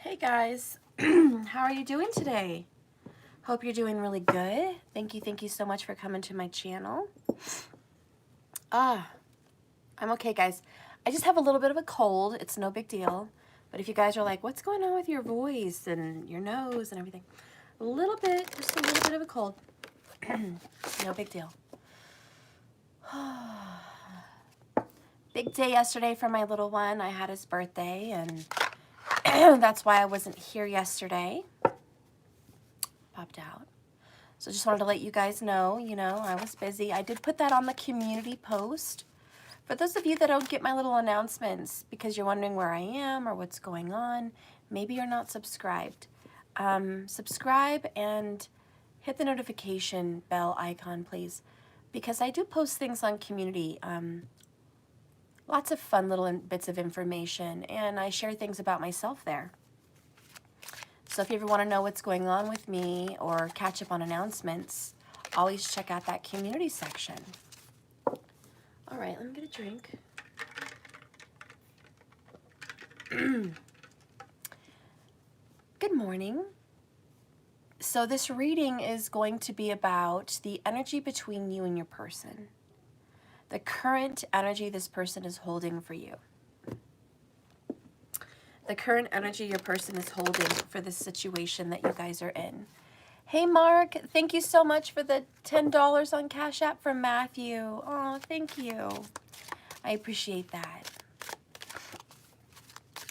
Hey guys, how are you doing today? Hope you're doing really good. Thank you so much for coming to my channel. I'm okay guys. I just have a little bit of a cold. It's no big deal. But if you guys are like, what's going on with your voice and your nose and everything? A little bit, just a little bit of a cold. No big deal. Big day yesterday for my little one. I had his birthday and that's why I wasn't here yesterday. Popped out. So just wanted to let you guys know, I was busy. I did put that on the community post. For those of you that don't get my little announcements because you're wondering where I am or what's going on, maybe you're not subscribed. Subscribe and hit the notification bell icon, please, because I do post things on community. Lots of fun little bits of information, and I share things about myself there. So if you ever want to know what's going on with me or catch up on announcements, always check out that community section. All right, let me get a drink. Good morning. So this reading is going to be about the energy between you and your person. The current energy this person is holding for you. The current energy your person is holding for this situation that you guys are in. Hey, Mark, thank you so much for the $10 on Cash App from Matthew. Oh, thank you. I appreciate that.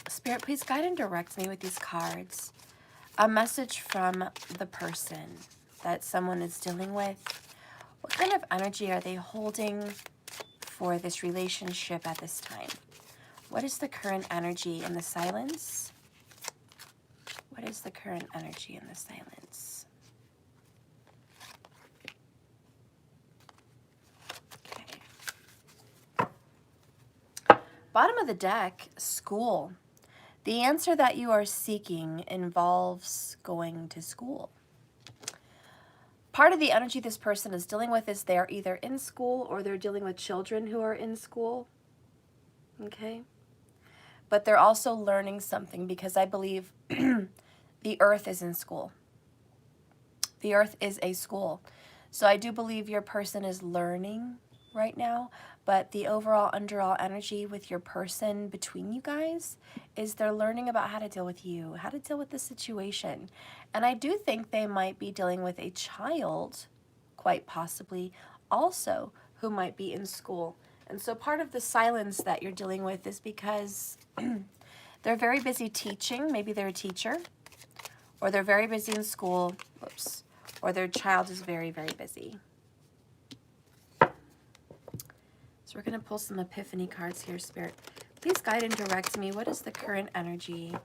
Spirit, please guide and direct me with these cards. A message from the person that someone is dealing with. What kind of energy are they holding for this relationship at this time? What is the current energy in the silence? What is the current energy in the silence? Okay. Bottom of the deck, school. The answer that you are seeking involves going to school. Part of the energy this person is dealing with is they're either in school or they're dealing with children who are in school. Okay? But they're also learning something because I believe the earth is in school. The earth is a school. So I do believe your person is learning right now, but the overall underall energy with your person between you guys is they're learning about how to deal with you, how to deal with the situation. And I do think they might be dealing with a child, quite possibly, also, who might be in school. And so part of the silence that you're dealing with is because they're very busy teaching. Maybe they're a teacher, or they're very busy in school, whoops, or their child is very, very busy. So we're going to pull some epiphany cards here, Spirit. Please guide and direct me. What is the current energy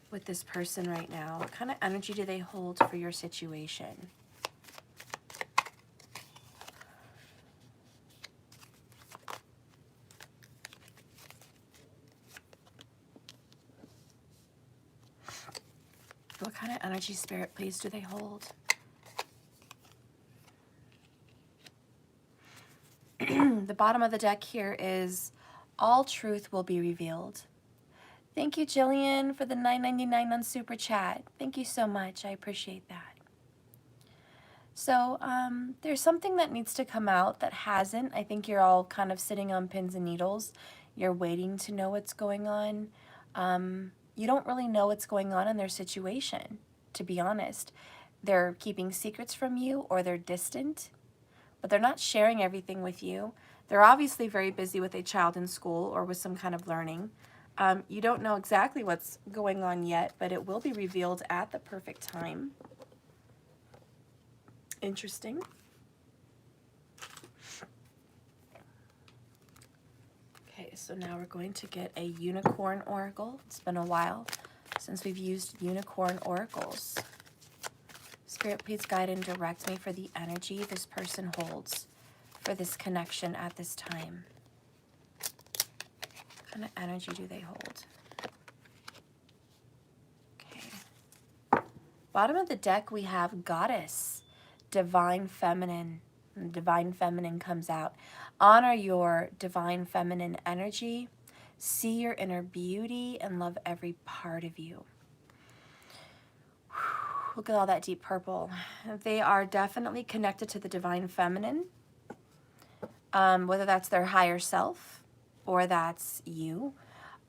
with this person right now? What kind of energy do they hold for your situation? What kind of energy, Spirit, please, do they hold? The bottom of the deck here is all truth will be revealed. Thank you, Jillian, for the $9.99 on Super Chat. Thank you so much. I appreciate that. So there's something that needs to come out that hasn't. I think you're all kind of sitting on pins and needles. You're waiting to know what's going on. You don't really know what's going on in their situation, to be honest. They're keeping secrets from you or they're distant, but they're not sharing everything with you. They're obviously very busy with a child in school or with some kind of learning. You don't know exactly what's going on yet, but it will be revealed at the perfect time. Interesting. Okay, so now we're going to get a unicorn oracle. It's been a while since we've used unicorn oracles. Spirit, please guide and direct me for the energy this person holds for this connection at this time. What kind of energy do they hold? Okay. Bottom of the deck, we have Goddess, Divine Feminine. And Divine Feminine comes out. Honor your Divine Feminine energy. see your inner beauty, and love every part of you. Look at all that deep purple. They are definitely connected to the divine feminine, whether that's their higher self or that's you.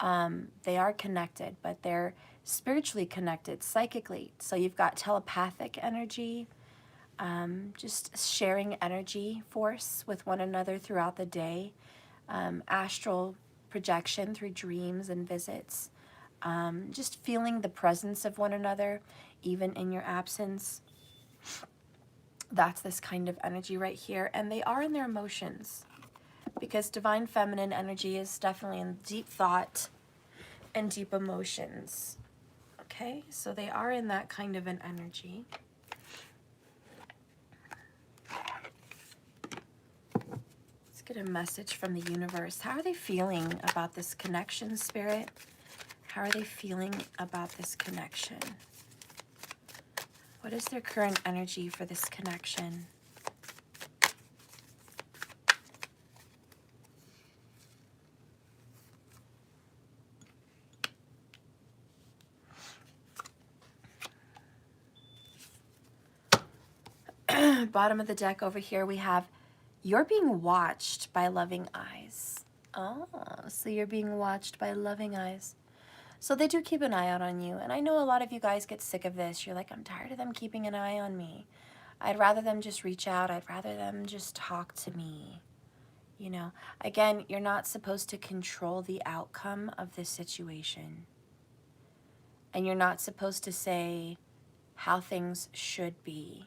They are connected, but they're spiritually connected, psychically. So you've got telepathic energy, just sharing energy force with one another throughout the day, astral projection through dreams and visits, just feeling the presence of one another, even in your absence. That's this kind of energy right here. And they are in their emotions, because divine feminine energy is definitely in deep thought and deep emotions. Okay, so they are in that kind of an energy. Let's get a message from the universe. How are they feeling about this connection, Spirit? How are they feeling about this connection? What is their current energy for this connection? Bottom of the deck over here, we have, you're being watched by loving eyes. Oh, so you're being watched by loving eyes. So they do keep an eye out on you. And I know a lot of you guys get sick of this. You're like, I'm tired of them keeping an eye on me. I'd rather them just reach out. I'd rather them just talk to me. You know, again, you're not supposed to control the outcome of this situation. And you're not supposed to say how things should be.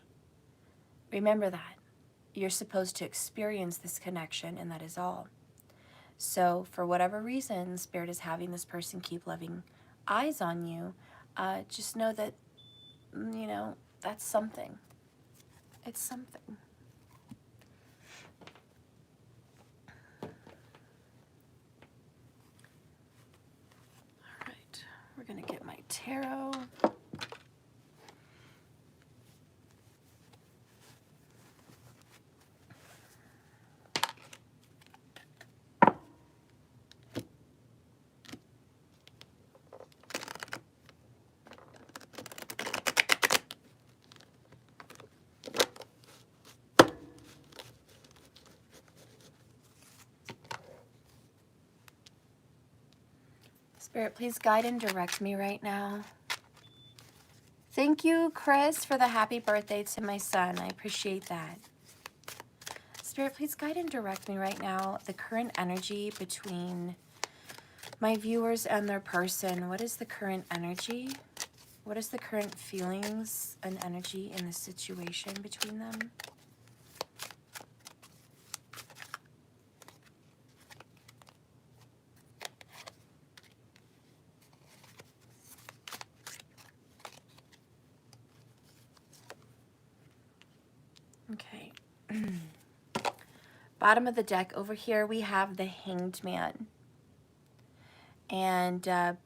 Remember that. You're supposed to experience this connection, and that is all. So for whatever reason, Spirit is having this person keep loving eyes on you, just know that, you know, that's something. It's something. All right, we're going to get my tarot. Spirit, please guide and direct me right now. Thank you, Chris, for the happy birthday to my son. I appreciate that. Spirit, please guide and direct me right now. The current energy between my viewers and their person. What is the current energy? What is the current feelings and energy in the situation between them? Okay. Bottom of the deck over here, we have the Hanged Man. And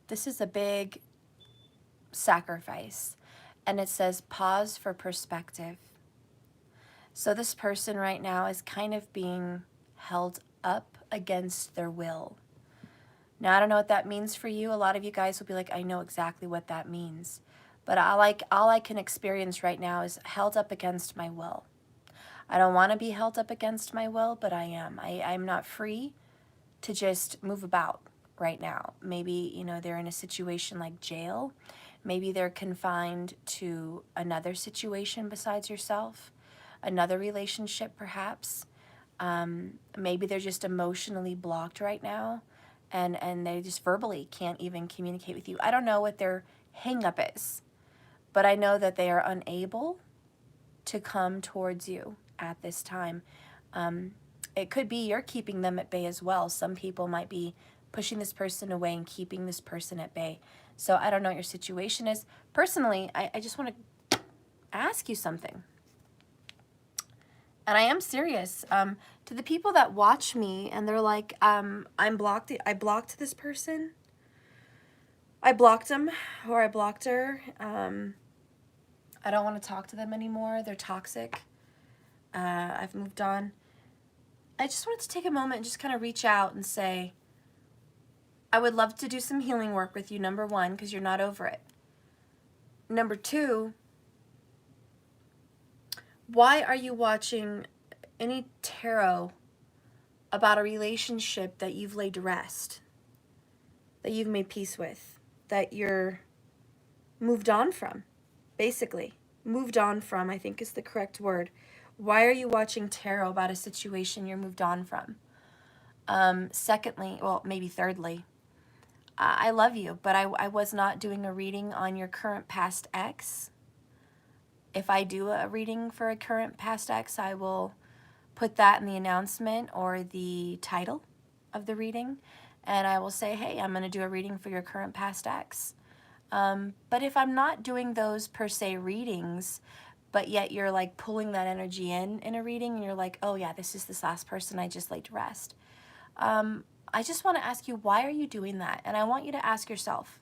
this is a big sacrifice. And it says, pause for perspective. So this person right now is kind of being held up against their will. Now, I don't know what that means for you. A lot of you guys will be like, I know exactly what that means. But all I can experience right now is held up against my will. I don't want to be held up against my will, but I am. I'm not free to just move about right now. Maybe, you know, they're in a situation like jail. Maybe they're confined to another situation besides yourself, another relationship perhaps. Maybe they're just emotionally blocked right now, and they just verbally can't even communicate with you. I don't know what their hang-up is, but I know that they are unable to come towards you at this time. It could be you're keeping them at bay as well. Some people might be pushing this person away and keeping this person at bay. So I don't know what your situation is. Personally, I just want to ask you something. And I am serious. To the people that watch me and they're like, I blocked this person. I blocked him or I blocked her. I don't want to talk to them anymore. They're toxic. I've moved on. I just wanted to take a moment and just kind of reach out and say, I would love to do some healing work with you, number one, because you're not over it. Number two, why are you watching any tarot about a relationship that you've laid to rest, that you've made peace with, that you're moved on from, basically? Moved on from, I think, is the correct word. Why are you watching tarot about a situation you're moved on from? Secondly, well, maybe thirdly, I love you, but I was not doing a reading on your current past ex. If I do a reading for a current past ex, I will put that in the announcement or the title of the reading, and I will say, hey, I'm going to do a reading for your current past ex. But if I'm not doing those per se readings, but yet you're like pulling that energy in a reading, and you're like, oh yeah, this is this last person I just laid to rest. I just want to ask you, why are you doing that? And I want you to ask yourself,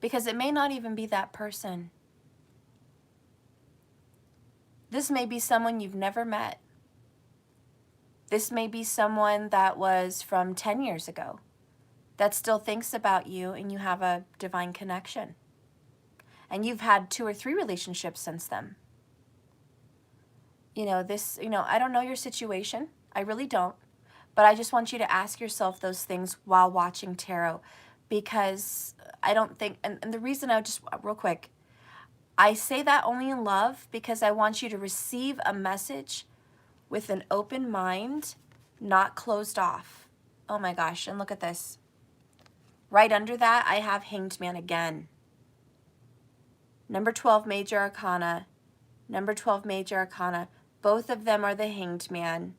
because it may not even be that person. This may be someone you've never met. This may be someone that was from 10 years ago that still thinks about you, and you have a divine connection. And you've had 2 or 3 relationships since then. You know, I don't know your situation. I really don't. But I just want you to ask yourself those things while watching tarot, because I don't think, and the reason real quick, I say that only in love because I want you to receive a message with an open mind, not closed off. Oh my gosh, and look at this. Right under that, I have Hanged Man again. Number 12, Major Arcana. Number 12, Major Arcana. Both of them are the Hanged Man.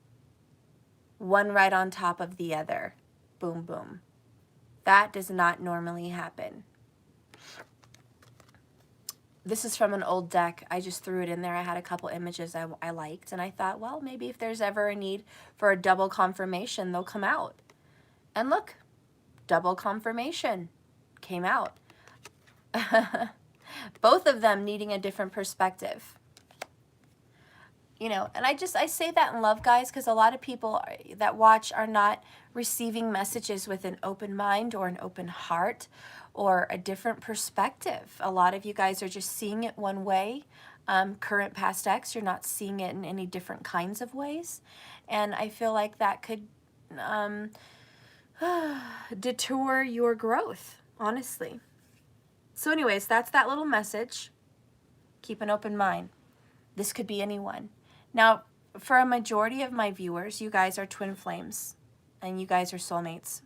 One right on top of the other. Boom, boom. That does not normally happen. This is from an old deck. I just threw it in there. I had a couple images I liked, and I thought, well, maybe if there's ever a need for a double confirmation, they'll come out. And look, double confirmation came out. Both of them needing a different perspective. You know, and I say that in love, guys, because a lot of people that watch are not receiving messages with an open mind or an open heart or a different perspective. A lot of you guys are just seeing it one way. Current past ex, you're not seeing it in any different kinds of ways. And I feel like that could detour your growth, honestly. So anyways, that's that little message. Keep an open mind. This could be anyone. Now, for a majority of my viewers, you guys are twin flames, and you guys are soulmates.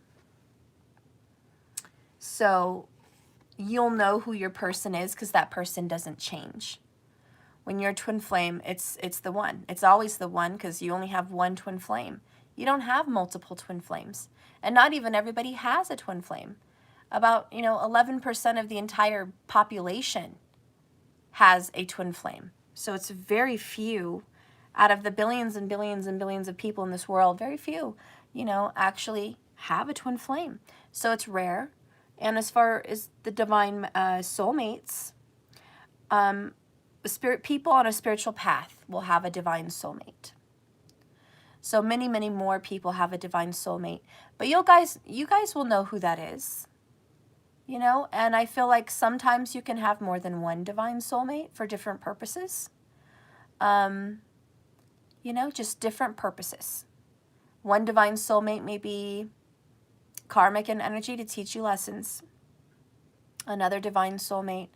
So you'll know who your person is because that person doesn't change. When you're a twin flame, it's the one. It's always the one because you only have one twin flame. You don't have multiple twin flames. And not even everybody has a twin flame. About, 11% of the entire population has a twin flame. So it's very few out of the billions and billions and billions of people in this world, very few, actually have a twin flame. So it's rare. And as far as the divine soulmates, spirit people on a spiritual path will have a divine soulmate. So many, many more people have a divine soulmate. But you guys will know who that is. And I feel like sometimes you can have more than one divine soulmate for different purposes. Just different purposes. One divine soulmate may be karmic in energy to teach you lessons. Another divine soulmate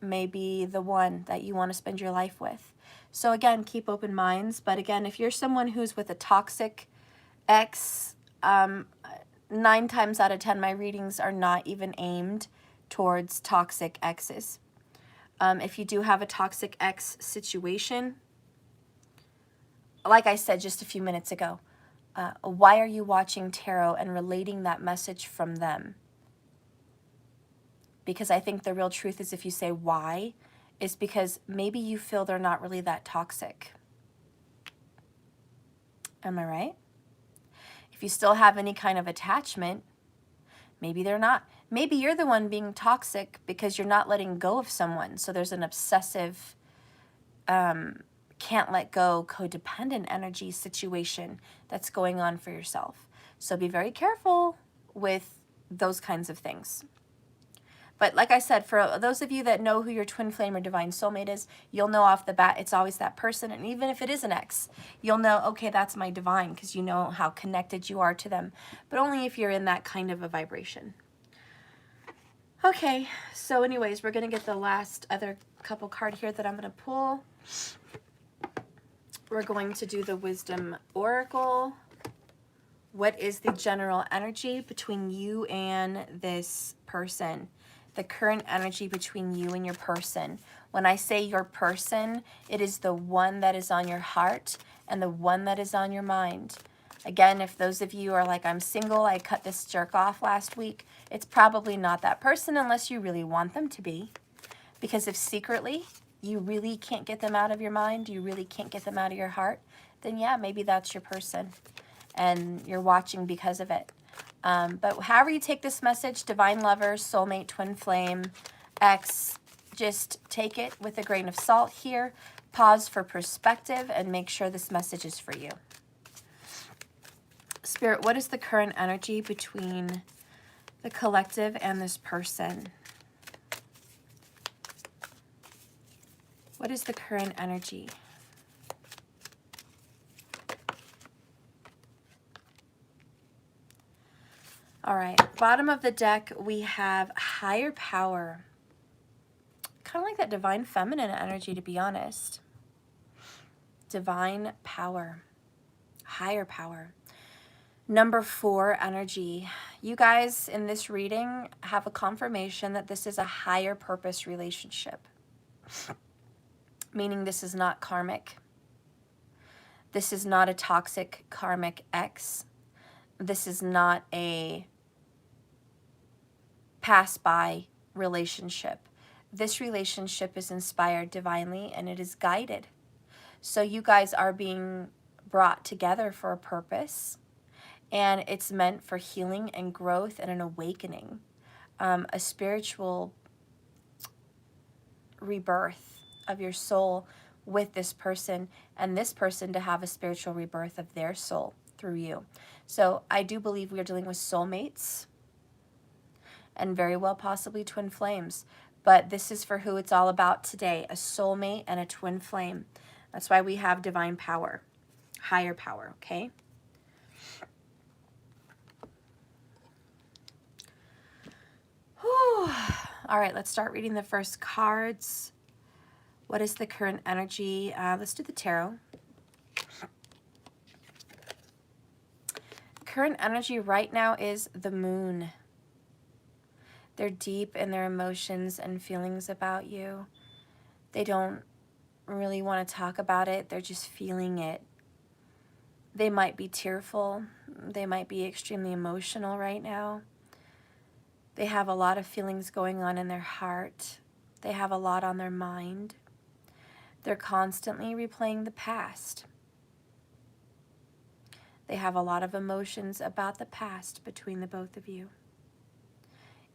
may be the one that you want to spend your life with. So again, keep open minds. But again, if you're someone who's with a toxic ex, 9 times out of 10, my readings are not even aimed towards toxic exes. If you do have a toxic ex situation, like I said just a few minutes ago, why are you watching tarot and relating that message from them? Because I think the real truth is, if you say why, is because maybe you feel they're not really that toxic. Am I right? If you still have any kind of attachment, maybe they're not. Maybe you're the one being toxic because you're not letting go of someone. So there's an obsessive, can't let go, codependent energy situation that's going on for yourself. So be very careful with those kinds of things. But like I said, for those of you that know who your twin flame or divine soulmate is, you'll know off the bat it's always that person. And even if it is an ex, you'll know, okay, that's my divine, because you know how connected you are to them. But only if you're in that kind of a vibration. Okay, so anyways, we're going to get the last other couple card here that I'm going to pull. We're going to do the Wisdom Oracle. What is the general energy between you and this person? The current energy between you and your person. When I say your person, it is the one that is on your heart and the one that is on your mind. Again, if those of you are like, I'm single, I cut this jerk off last week, it's probably not that person unless you really want them to be. Because if secretly you really can't get them out of your mind, you really can't get them out of your heart, then yeah, maybe that's your person. And you're watching because of it. But however you take this message, divine lover, soulmate, twin flame, ex, just take it with a grain of salt here. Pause for perspective and make sure this message is for you. Spirit, what is the current energy between the collective and this person? What is the current energy? All right, bottom of the deck, we have higher power. Kind of like that divine feminine energy, to be honest. Divine power, higher power. Number 4 energy. You guys in this reading have a confirmation that this is a higher purpose relationship. Meaning this is not karmic. This is not a toxic karmic ex. This is not a pass-by relationship. This relationship is inspired divinely and it is guided. So you guys are being brought together for a purpose, and it's meant for healing and growth and an awakening, a spiritual rebirth of your soul with this person, and this person to have a spiritual rebirth of their soul through you. So I do believe we are dealing with soulmates and very well possibly twin flames. But this is for who it's all about today, a soulmate and a twin flame. That's why we have divine power, higher power, okay? Whew. All right, let's start reading the first cards. What is the current energy? Let's do the tarot. Current energy right now is the moon. They're deep in their emotions and feelings about you. They don't really want to talk about it. They're just feeling it. They might be tearful. They might be extremely emotional right now. They have a lot of feelings going on in their heart. They have a lot on their mind. They're constantly replaying the past. They have a lot of emotions about the past between the both of you.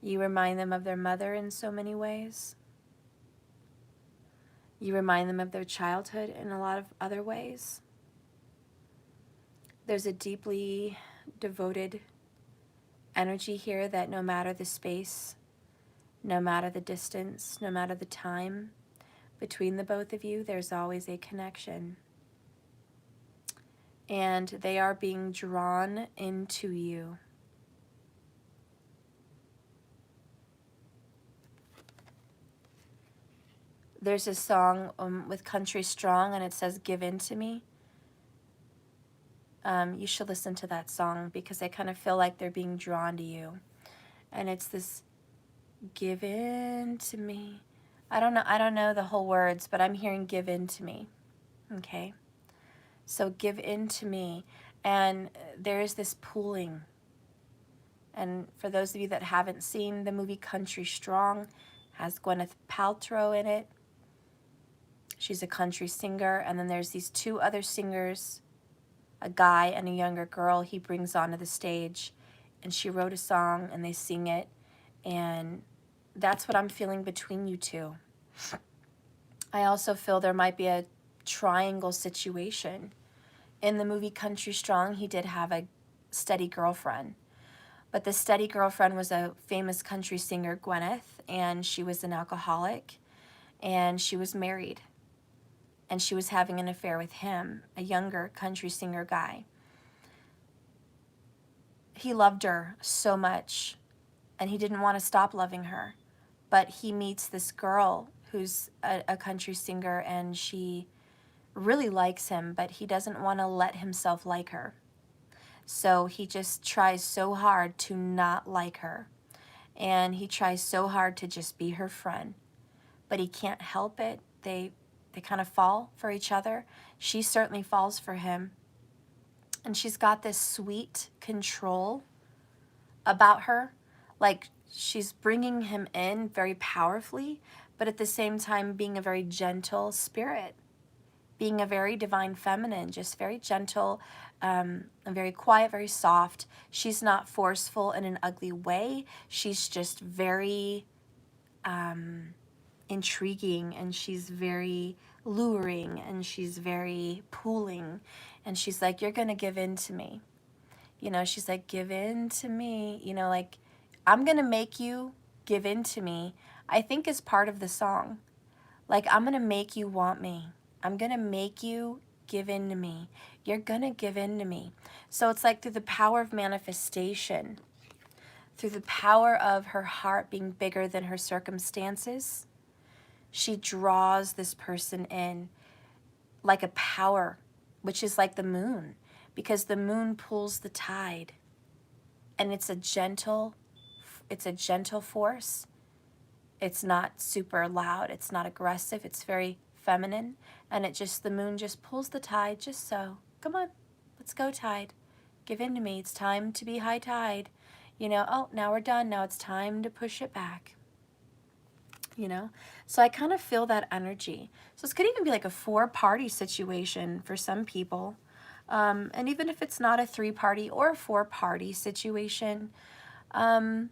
You remind them of their mother in so many ways. You remind them of their childhood in a lot of other ways. There's a deeply devoted energy here that no matter the space, no matter the distance, no matter the time between the both of you, there's always a connection. And they are being drawn into you. There's a song with Country Strong, and it says, "Give in to me." You should listen to that song because I kind of feel like they're being drawn to you. And it's this, give in to me. I don't know the whole words, but I'm hearing give in to me. Okay? So give in to me. And there is this pulling. And for those of you that haven't seen the movie Country Strong, has Gwyneth Paltrow in it. She's a country singer, and then there's these 2 other singers, a guy and a younger girl he brings onto the stage, and she wrote a song and they sing it, and that's what I'm feeling between you 2. I also feel there might be a triangle situation. In the movie Country Strong, he did have a steady girlfriend. But the steady girlfriend was a famous country singer, Gwyneth, and she was an alcoholic, and she was married, and she was having an affair with him, a younger country singer guy. He loved her so much, and he didn't want to stop loving her. But he meets this girl who's a country singer, and she really likes him, but he doesn't want to let himself like her. So he just tries so hard to not like her. And he tries so hard to just be her friend. But he can't help it. They kind of fall for each other. She certainly falls for him. And she's got this sweet control about her. Like, she's bringing him in very powerfully, but at the same time being a very gentle spirit. Being a very divine feminine, just very gentle, and very quiet, very soft. She's not forceful in an ugly way. She's just very intriguing, and she's very luring, and she's very pulling. And she's like, you're going to give in to me. You know, she's like, give in to me. You know, like, I'm going to make you give in to me, I think is part of the song. Like, I'm going to make you want me. I'm going to make you give in to me. You're going to give in to me. So it's like through the power of manifestation, through the power of her heart being bigger than her circumstances, she draws this person in like a power, which is like the moon, because the moon pulls the tide. And it's a gentle force. It's not super loud. It's not aggressive. It's very feminine. And the moon just pulls the tide just so. Come on, let's go, tide. Give in to me. It's time to be high tide. You know, oh, now we're done. Now it's time to push it back. You know? So I kind of feel that energy. So this could even be like a 4-party situation for some people. And even if it's not a 3-party or a 4-party situation, I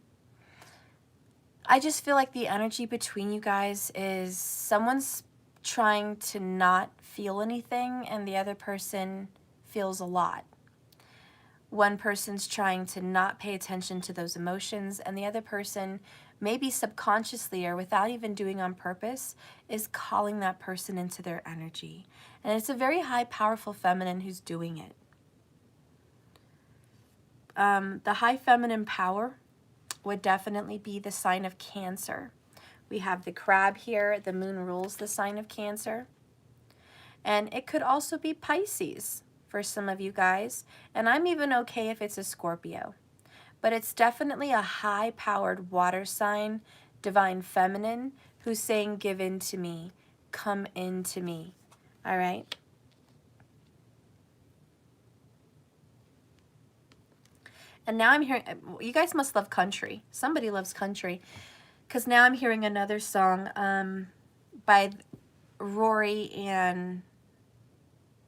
just feel like the energy between you guys is someone's trying to not feel anything and the other person feels a lot. One person's trying to not pay attention to those emotions, and the other person, maybe subconsciously or without even doing on purpose, is calling that person into their energy. And it's a very high, powerful feminine who's doing it. The high feminine power would definitely be the sign of Cancer. We have the crab here. The moon rules the sign of Cancer. And it could also be Pisces for some of you guys. And I'm even okay if it's a Scorpio. But it's definitely a high-powered water sign, divine feminine, who's saying, give in to me, come into me. All right? And now I'm hearing, you guys must love country. Somebody loves country. Because now I'm hearing another song by Rory and,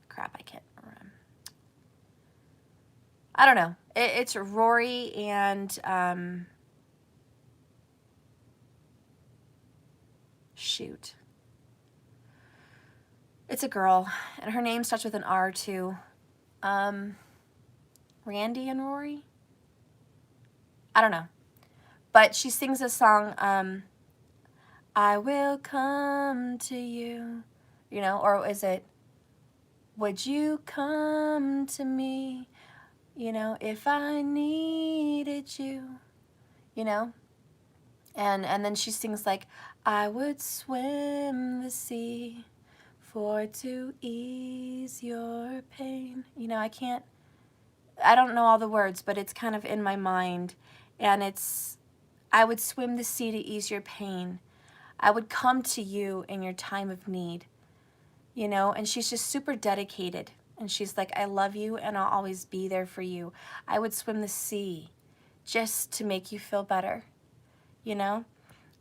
crap, I can't remember. I don't know. It's Rory and, shoot. It's a girl, and her name starts with an R too. Randy and Rory? I don't know. But she sings a song, I will come to you, you know, or is it, would you come to me, you know, if I needed you, you know? And then she sings like, I would swim the sea for to ease your pain. You know, I don't know all the words, but it's kind of in my mind. And it's, I would swim the sea to ease your pain. I would come to you in your time of need, you know, and she's just super dedicated. And she's like, I love you and I'll always be there for you. I would swim the sea just to make you feel better, you know?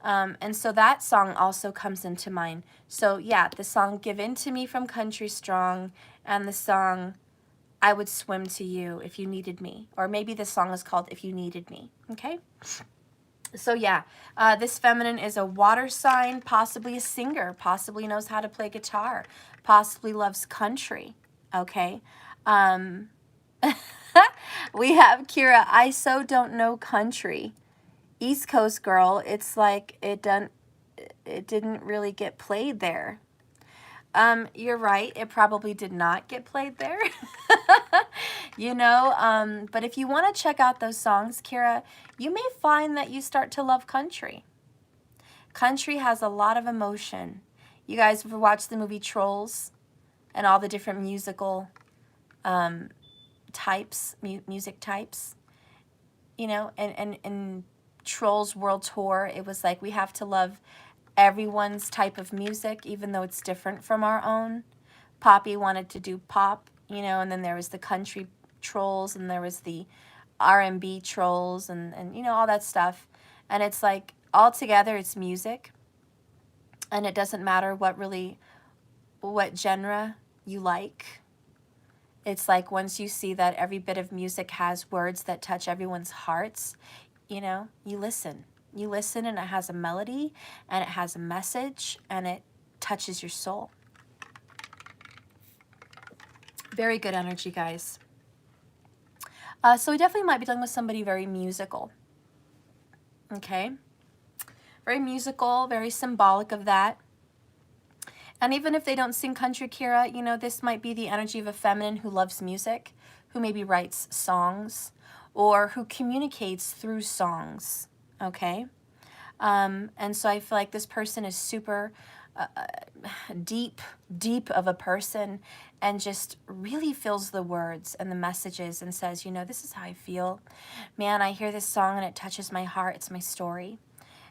And so that song also comes into mind. So yeah, the song Give In To Me from Country Strong, and the song I Would Swim to You If You Needed Me. Or maybe the song is called If You Needed Me, okay? So yeah, this feminine is a water sign, possibly a singer, possibly knows how to play guitar, possibly loves country, okay? We have Kira, I so don't know country. East Coast girl, it's like it didn't really get played there. You're right, it probably did not get played there. You know, but if you want to check out those songs, Kira, you may find that you start to love country. Country has a lot of emotion. You guys ever watched the movie Trolls and all the different musical types, music types? You know, and Trolls World Tour, it was like we have to love everyone's type of music, even though it's different from our own. Poppy wanted to do pop, you know, and then there was the country trolls, and there was the R&B trolls, and you know, all that stuff. And it's like, all together, it's music. And it doesn't matter what genre you like. It's like once you see that every bit of music has words that touch everyone's hearts, you know, you listen. You listen, and it has a melody, and it has a message, and it touches your soul. Very good energy, guys. So we definitely might be dealing with somebody very musical. Okay? Very musical, very symbolic of that. And even if they don't sing country, Kira, you know, this might be the energy of a feminine who loves music, who maybe writes songs, or who communicates through songs, okay? And so I feel like this person is super deep of a person, and just really feels the words and the messages and says, you know, this is how I feel. Man, I hear this song and it touches my heart. It's my story.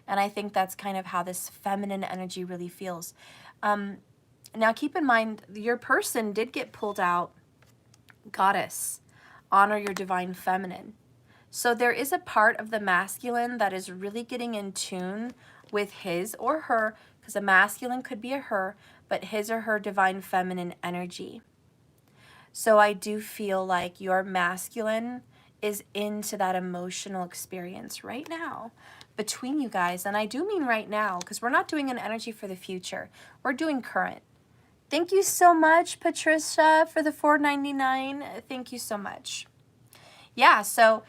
And I think that's kind of how this feminine energy really feels. Now, keep in mind, your person did get pulled out. Goddess, honor your divine feminine. So there is a part of the masculine that is really getting in tune with his or her, because a masculine could be a her, but his or her divine feminine energy. So I do feel like your masculine is into that emotional experience right now between you guys. And I do mean right now, because we're not doing an energy for the future. We're doing current. Thank you so much, Patricia, for the $4.99. Thank you so much. Yeah, so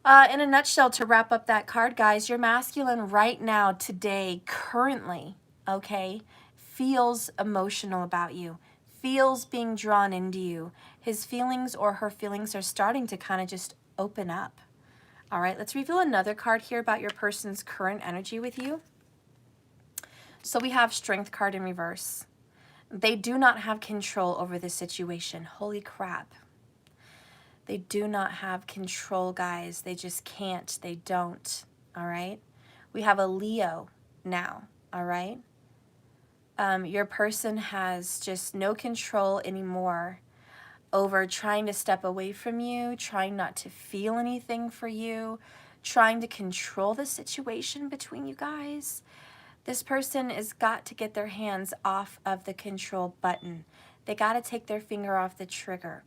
in a nutshell, to wrap up that card, guys, your masculine right now, today, currently, okay, feels emotional about you, feels being drawn into you. His feelings or her feelings are starting to kind of just open up. All right, let's reveal another card here about your person's current energy with you. So we have Strength card in reverse. They do not have control over the situation. Holy crap. They do not have control, guys. They just can't. They don't. All right? We have a Leo now. All right? Your person has just no control anymore over trying to step away from you, trying not to feel anything for you, trying to control the situation between you guys. This person has got to get their hands off of the control button. They got to take their finger off the trigger.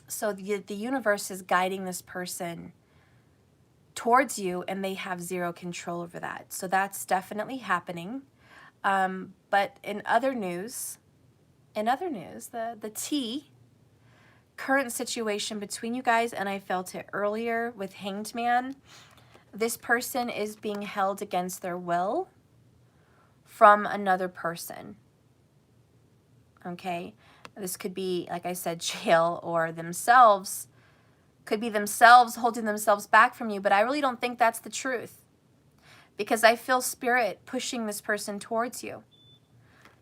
So the universe is guiding this person towards you, and they have zero control over that. So that's definitely happening. But in other news, the T, current situation between you guys, and I felt it earlier with Hanged Man, this person is being held against their will from another person. Okay? This could be, like I said, jail, or themselves. Could be themselves holding themselves back from you, but I really don't think that's the truth, because I feel spirit pushing this person towards you.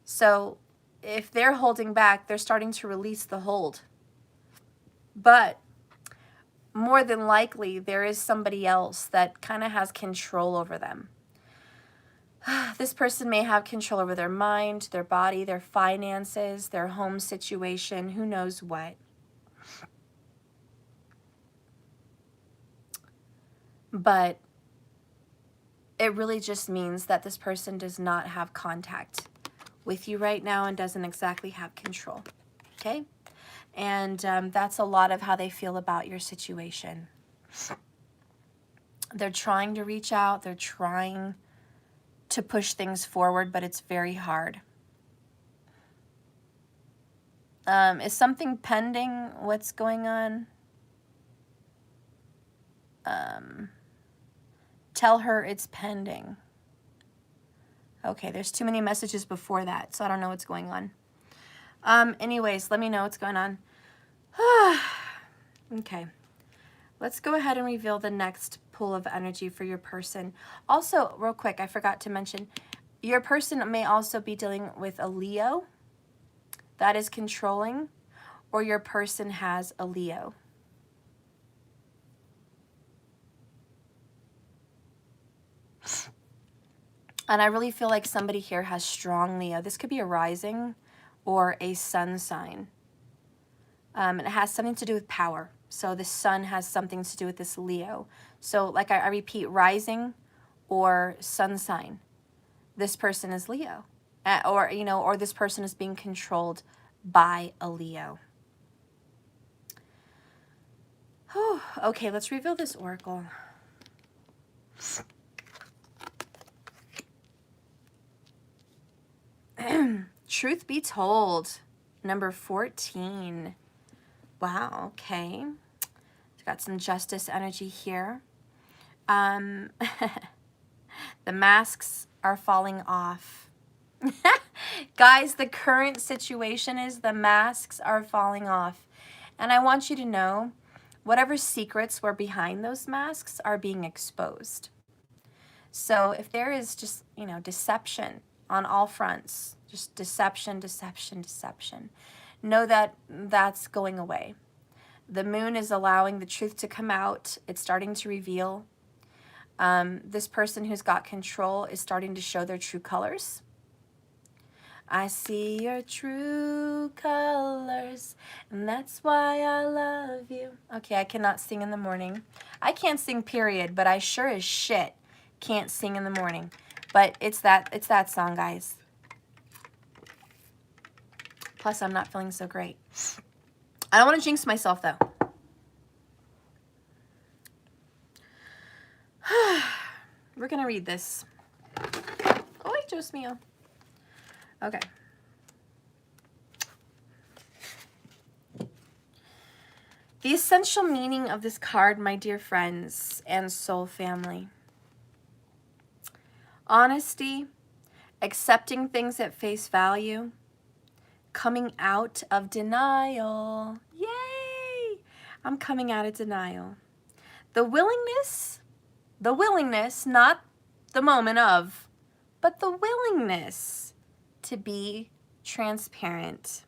So if they're holding back, they're starting to release the hold. But more than likely, there is somebody else that kind of has control over them. This person may have control over their mind, their body, their finances, their home situation, who knows what. But it really just means that this person does not have contact with you right now and doesn't exactly have control, okay? And that's a lot of how they feel about your situation. They're trying to reach out, they're trying to push things forward, but it's very hard. Is something pending? What's going on? Tell her it's pending. Okay, there's too many messages before that, so I don't know what's going on. Anyways, let me know what's going on. Okay, let's go ahead and reveal the next pool of energy for your person. Also, real quick, I forgot to mention, your person may also be dealing with a Leo that is controlling, or your person has a Leo. And I really feel like somebody here has strong Leo. This could be a rising or a sun sign. And it has something to do with power. So the sun has something to do with this Leo. So like I repeat, rising or sun sign. This person is Leo. Or, you know, or this person is being controlled by a Leo. Whew. Okay, let's reveal this oracle. Truth be told, number 14. Wow, okay. Got some justice energy here. The masks are falling off. Guys, the current situation is the masks are falling off. And I want you to know, whatever secrets were behind those masks are being exposed. So if there is just, you know, deception on all fronts, just deception, deception, deception, know that that's going away. The moon is allowing the truth to come out. It's starting to reveal. This person who's got control is starting to show their true colors. I see your true colors, and that's why I love you. Okay, I cannot sing in the morning. I can't sing, period, but I sure as shit can't sing in the morning. But it's that song, guys. Plus, I'm not feeling so great. I don't want to jinx myself, though. We're going to read this. Oh, Dios mío. Okay. The essential meaning of this card, my dear friends and soul family. Honesty, accepting things at face value, coming out of denial. Yay! I'm coming out of denial. The willingness, not the moment of, but the willingness to be transparent.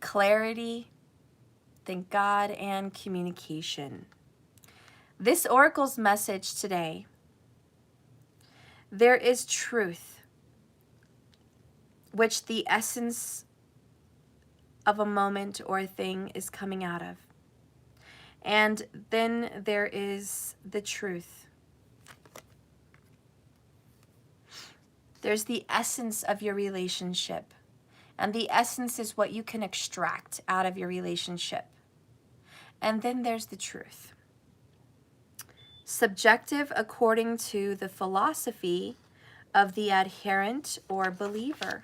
Clarity, thank God, and communication. This oracle's message today: there is truth, which the essence of a moment or a thing is coming out of. And then there is the truth. There's the essence of your relationship. And the essence is what you can extract out of your relationship. And then there's the truth. Subjective according to the philosophy of the adherent or believer.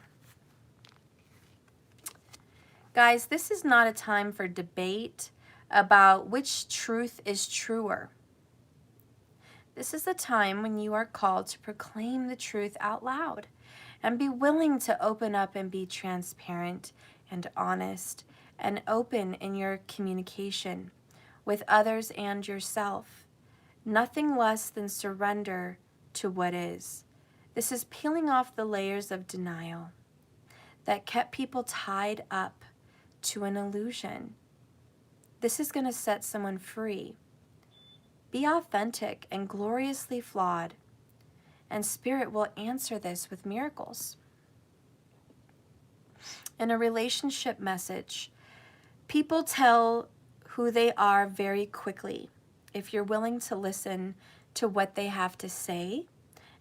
Guys, this is not a time for debate about which truth is truer. This is the time when you are called to proclaim the truth out loud and be willing to open up and be transparent and honest and open in your communication with others and yourself. Nothing less than surrender to what is. This is peeling off the layers of denial that kept people tied up to an illusion. This is going to set someone free. Be authentic and gloriously flawed, and Spirit will answer this with miracles. In a relationship message, people tell who they are very quickly if you're willing to listen to what they have to say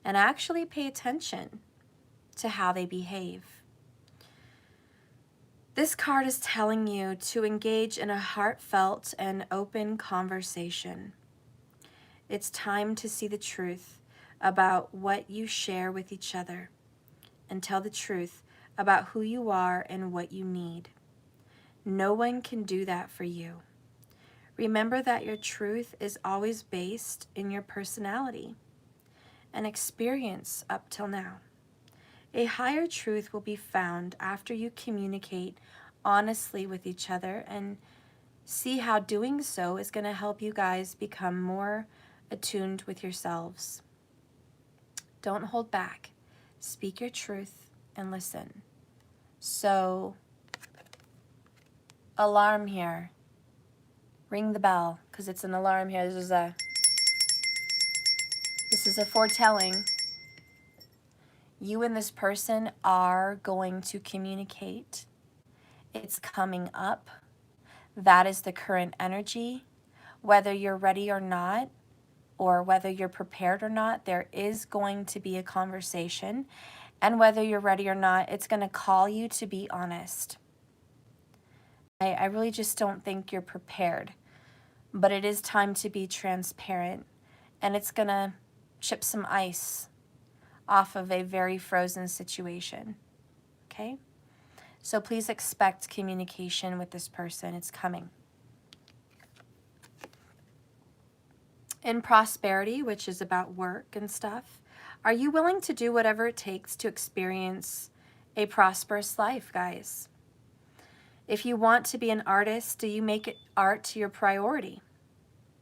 and actually pay attention to how they behave. This card is telling you to engage in a heartfelt and open conversation. It's time to see the truth about what you share with each other and tell the truth about who you are and what you need. No one can do that for you. Remember that your truth is always based in your personality and experience up till now. A higher truth will be found after you communicate honestly with each other, and see how doing so is going to help you guys become more attuned with yourselves. Don't hold back. Speak your truth and listen. So, alarm here. Ring the bell, because it's an alarm here. This is a foretelling. You and this person are going to communicate. It's coming up. That is the current energy. Whether you're ready or not, or whether you're prepared or not, there is going to be a conversation. And whether you're ready or not, it's going to call you to be honest. I really just don't think you're prepared. But it is time to be transparent. And it's going to chip some ice off of a very frozen situation. Okay? So please expect communication with this person. It's coming. In prosperity, which is about work and stuff, are you willing to do whatever it takes to experience a prosperous life, guys? If you want to be an artist, do you make art your priority?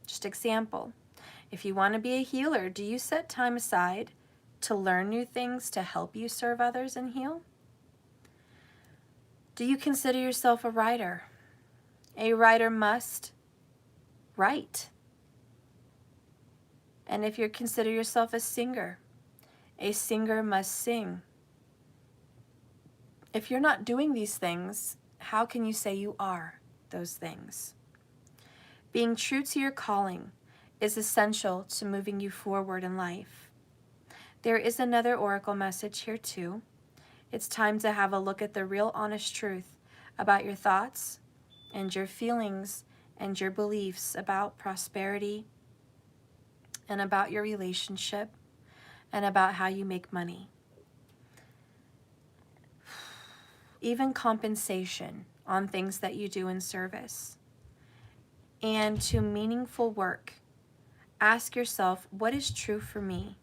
Just example. If you want to be a healer, do you set time aside to learn new things to help you serve others and heal? Do you consider yourself a writer? A writer must write. And if you consider yourself a singer must sing. If you're not doing these things, how can you say you are those things? Being true to your calling is essential to moving you forward in life. There is another oracle message here too. It's time to have a look at the real honest truth about your thoughts and your feelings and your beliefs about prosperity and about your relationship and about how you make money. Even compensation on things that you do in service. And to meaningful work, ask yourself, what is true for me?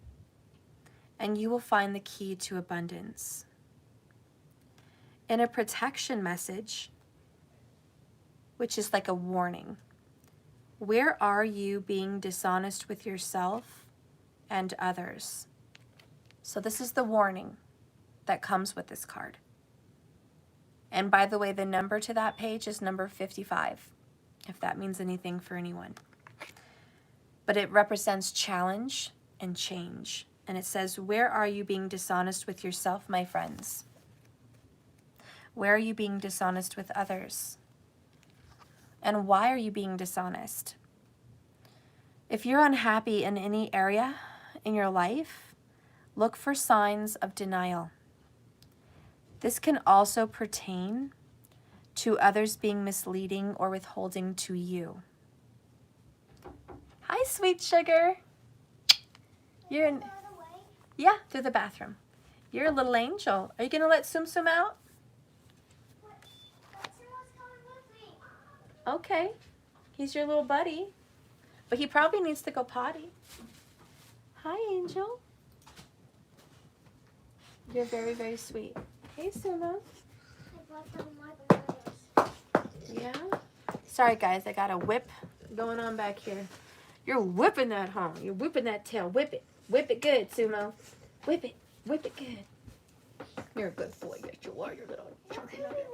And you will find the key to abundance. In a protection message, which is like a warning, where are you being dishonest with yourself and others? So this is the warning that comes with this card. And by the way, the number to that page is number 55, if that means anything for anyone. But it represents challenge and change. And it says, where are you being dishonest with yourself, my friends? Where are you being dishonest with others? And why are you being dishonest? If you're unhappy in any area in your life, look for signs of denial. This can also pertain to others being misleading or withholding to you. Hi, sweet sugar. You're in... Yeah, through the bathroom. You're a little angel. Are you going to let Tsum Tsum out? Okay. He's your little buddy. But he probably needs to go potty. Hi, Angel. You're very, very sweet. Hey, Suma. Yeah? Sorry, guys. I got a whip going on back here. You're whipping that, huh? You're whipping that tail. Whip it. Whip it good, Sumo. Whip it. Whip it good. You're a good boy. Yes, you are. You're a little chunky nugget.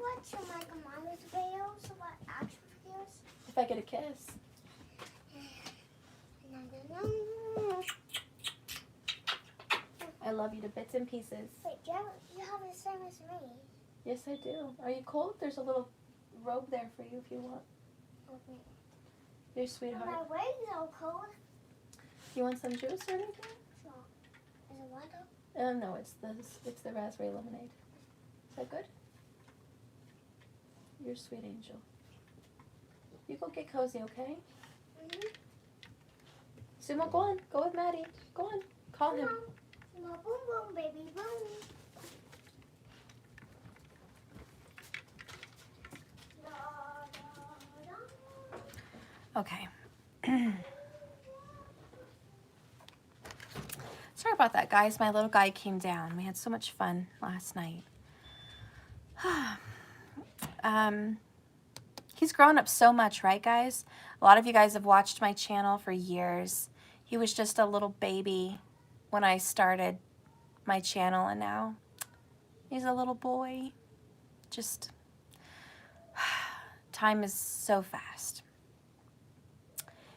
If I get a kiss. I love you to bits and pieces. Wait, you have the same as me. Yes, I do. Are you cold? There's a little robe there for you if you want. Okay. Your sweetheart. My legs are cold. You want some juice or anything? Sure. Is it water? No, it's the raspberry lemonade. Is that good? You're a sweet angel. You go get cozy, okay? Mm-hmm. Sumo, go on. Go with Maddie. Go on. Call him. Boom, boom, baby, boom. No. Okay. Sorry about that, guys. My little guy came down. We had so much fun last night. He's grown up so much, right, guys? A lot of you guys have watched my channel for years. He was just a little baby when I started my channel, and now he's a little boy. Just, time is so fast.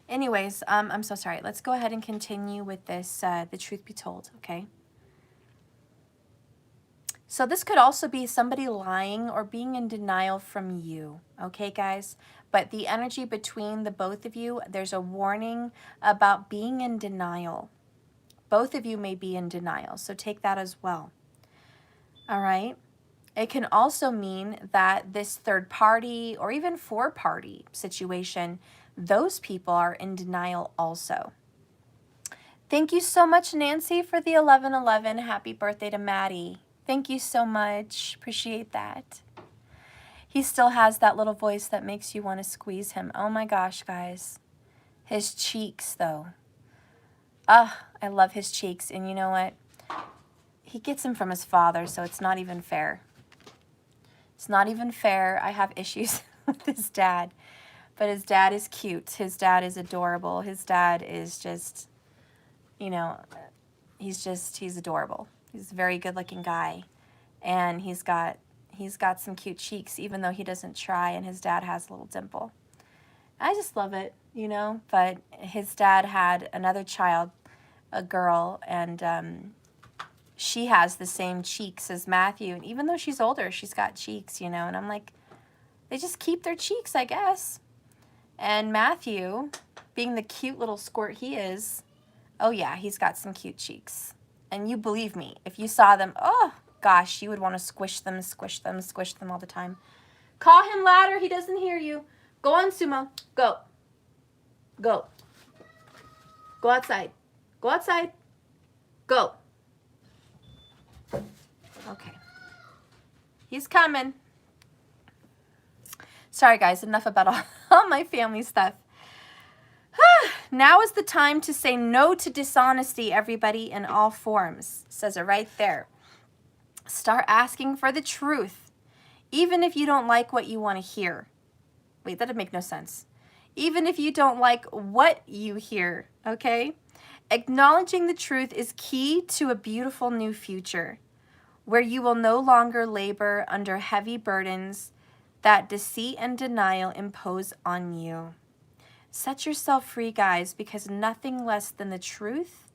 Anyways, I'm so sorry. Let's go ahead and continue with this, the truth be told, okay? So this could also be somebody lying or being in denial from you, okay, guys? But the energy between the both of you, there's a warning about being in denial. Both of you may be in denial, so take that as well, all right? It can also mean that this third party or even four-party situation, those people are in denial also. Thank you so much, Nancy, for the 1111. Happy birthday to Maddie. Thank you so much. Appreciate that. He still has that little voice that makes you want to squeeze him. Oh my gosh, guys. His cheeks, though. I love his cheeks. And you know what? He gets them from his father, so it's not even fair. It's not even fair. I have issues with his dad. But his dad is cute. His dad is adorable. His dad is just, you know, he's adorable. He's a very good-looking guy. And he's got some cute cheeks, even though he doesn't try, and his dad has a little dimple. I just love it, you know? But his dad had another child, a girl, and she has the same cheeks as Matthew. And even though she's older, she's got cheeks, you know? And I'm like, they just keep their cheeks, I guess. And Matthew, being the cute little squirt he is, oh yeah, he's got some cute cheeks. And you believe me, if you saw them, oh gosh, you would want to squish them, squish them, squish them all the time. Call him louder, he doesn't hear you. Go on, Sumo, go. Go. Go outside. Go outside. Go. Okay. He's coming. Sorry guys, enough about all my family stuff. Now is the time to say no to dishonesty, everybody, in all forms. It says it right there. Start asking for the truth, even if you don't like what you want to hear. Wait, that'd make no sense. Even if you don't like what you hear, okay? Acknowledging the truth is key to a beautiful new future, where you will no longer labor under heavy burdens that deceit and denial impose on you. Set yourself free, guys, because nothing less than the truth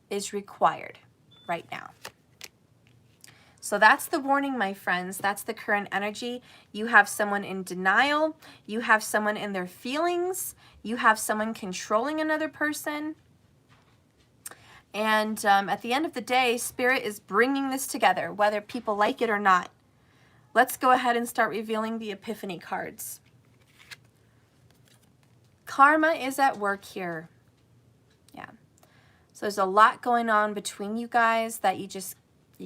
is required right now. So that's the warning, my friends. That's the current energy. You have someone in denial. You have someone in their feelings. You have someone controlling another person. And at the end of the day, Spirit is bringing this together, whether people like it or not. Let's go ahead and start revealing the Epiphany cards. Karma is at work here. Yeah. So there's a lot going on between you guys that you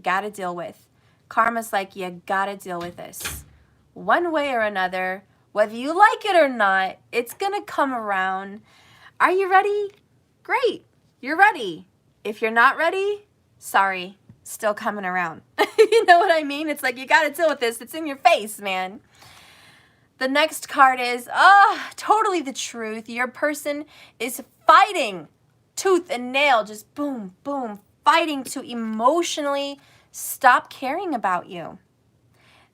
got to deal with. Karma's like, you got to deal with this. One way or another, whether you like it or not, it's going to come around. Are you ready? Great. You're ready. If you're not ready, sorry, still coming around. You know what I mean? It's like, you got to deal with this. It's in your face, man. The next card is, totally the truth. Your person is fighting tooth and nail, just boom, boom, fighting to emotionally stop caring about you.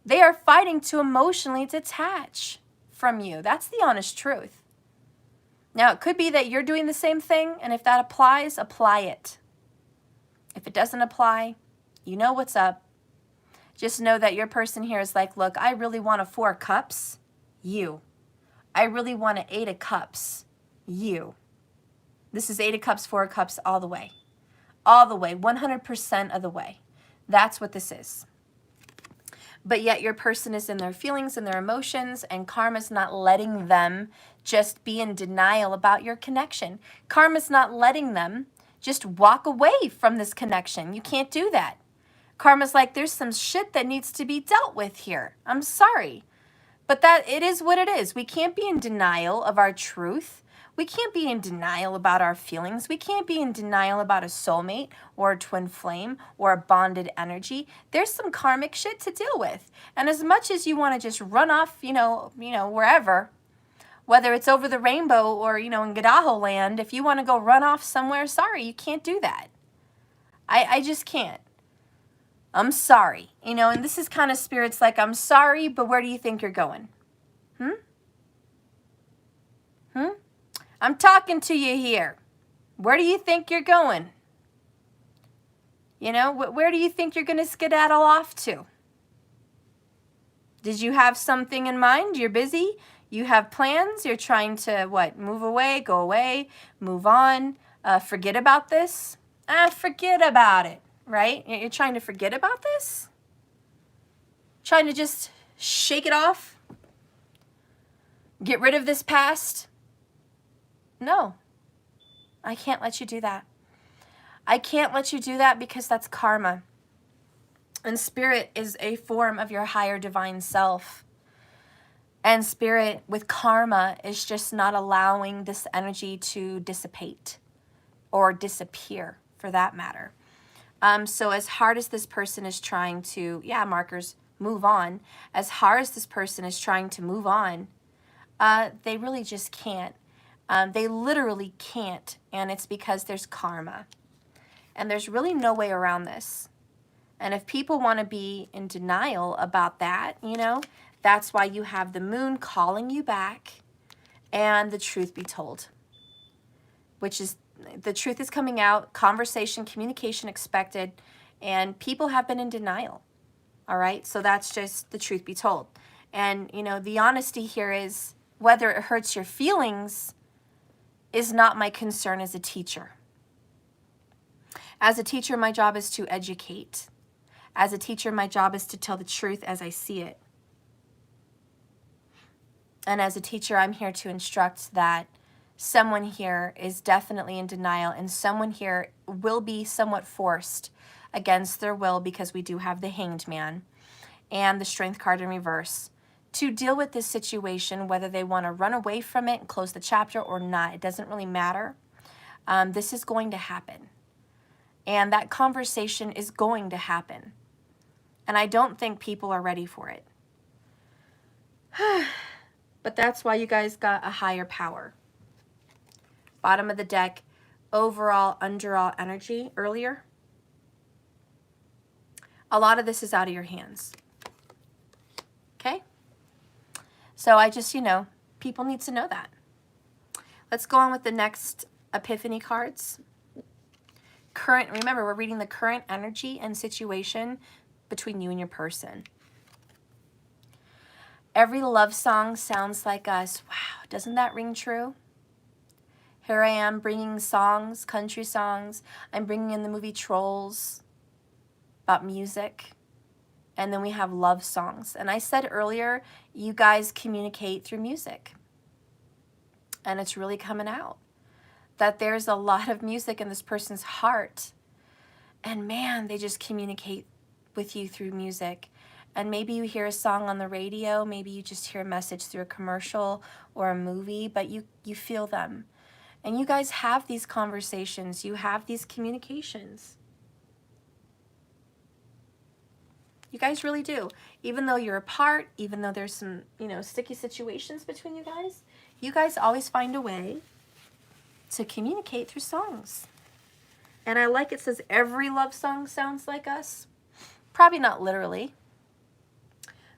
They are fighting to emotionally detach from you. That's the honest truth. Now, it could be that you're doing the same thing, and if that applies, apply it. If it doesn't apply, you know what's up. Just know that your person here is like, look, I really want a 4 cups. You. I really want an 8 of cups. You. This is 8 of cups, 4 of cups, all the way. All the way, 100% of the way. That's what this is. But yet your person is in their feelings and their emotions, and karma's not letting them just be in denial about your connection. Karma's not letting them just walk away from this connection. You can't do that. Karma's like, there's some shit that needs to be dealt with here. I'm sorry. But that it is what it is. We can't be in denial of our truth. We can't be in denial about our feelings. We can't be in denial about a soulmate or a twin flame or a bonded energy. There's some karmic shit to deal with. And as much as you want to just run off, wherever, whether it's over the rainbow or, in Gadaho land, if you want to go run off somewhere, sorry, you can't do that. I just can't. I'm sorry, and this is kind of spirits like, I'm sorry, but where do you think you're going? I'm talking to you here. Where do you think you're going? Where do you think you're going to skedaddle off to? Did you have something in mind? You're busy? You have plans? You're trying to, move away, go away, move on, forget about this? Forget about it, right? You're trying to forget about this? Trying to just shake it off? Get rid of this past? No, I can't let you do that. I can't let you do that because that's karma. And spirit is a form of your higher divine self. And spirit with karma is just not allowing this energy to dissipate or disappear for that matter. So as hard as this person is trying to, markers, move on, as hard as this person is trying to move on, they really just can't. They literally can't, and it's because there's karma. And there's really no way around this. And if people want to be in denial about that, that's why you have the moon calling you back and the truth be told, which is the truth is coming out, conversation, communication expected, and people have been in denial. All right, so that's just the truth be told. And, the honesty here is whether it hurts your feelings is not my concern as a teacher. As a teacher, my job is to educate. As a teacher, my job is to tell the truth as I see it. And as a teacher, I'm here to instruct that someone here is definitely in denial and someone here will be somewhat forced against their will, because we do have the Hanged Man and the Strength card in reverse, to deal with this situation, whether they want to run away from it and close the chapter or not. It doesn't really matter. This is going to happen. And that conversation is going to happen. And I don't think people are ready for it. But that's why you guys got a higher power. Bottom of the deck, overall, underall energy earlier. A lot of this is out of your hands. Okay? So I just, people need to know that. Let's go on with the next epiphany cards. Remember, we're reading the current energy and situation between you and your person. Every love song sounds like us. Wow, doesn't that ring true? Here I am bringing songs, country songs. I'm bringing in the movie Trolls about music. And then we have love songs. And I said earlier, you guys communicate through music. And it's really coming out. That there's a lot of music in this person's heart. And man, they just communicate with you through music. And maybe you hear a song on the radio. Maybe you just hear a message through a commercial or a movie. But you feel them. And you guys have these conversations. You have these communications. You guys really do. Even though you're apart, even though there's some, sticky situations between you guys always find a way to communicate through songs. And I like it says every love song sounds like us. Probably not literally.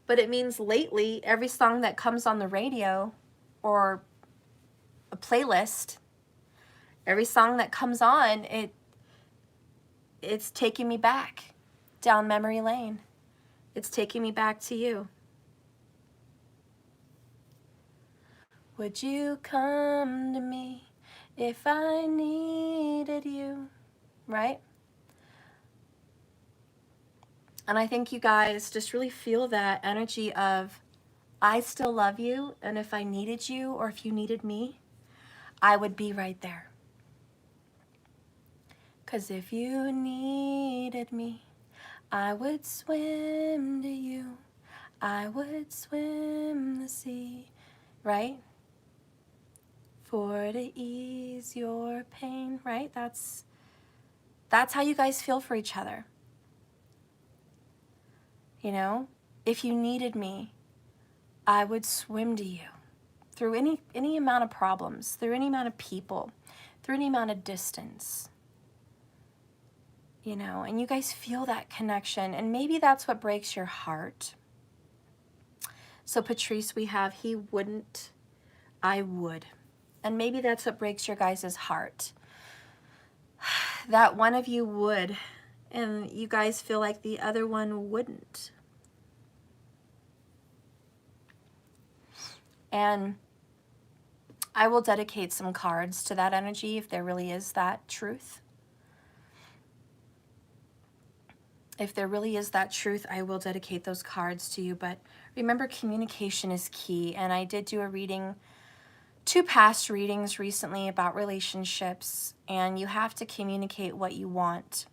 But it means lately, every song that comes on the radio or a playlist, every song that comes on, it's taking me back down memory lane. It's taking me back to you. Would you come to me if I needed you? Right? And I think you guys just really feel that energy of, I still love you, and if I needed you or if you needed me, I would be right there. 'Cause if you needed me, I would swim to you. I would swim the sea, right? for to ease your pain, right? That's how you guys feel for each other. You know, if you needed me, I would swim to you through any amount of problems, through any amount of people, through any amount of distance. You know, and you guys feel that connection, and maybe that's what breaks your heart. So Patrice, we have, he wouldn't, I would. And maybe that's what breaks your guys' heart. That one of you would, and you guys feel like the other one wouldn't. And I will dedicate some cards to that energy if there really is that truth. If there really is that truth, I will dedicate those cards to you. But remember, communication is key. And I did do a reading, 2 past readings recently about relationships. And you have to communicate what you want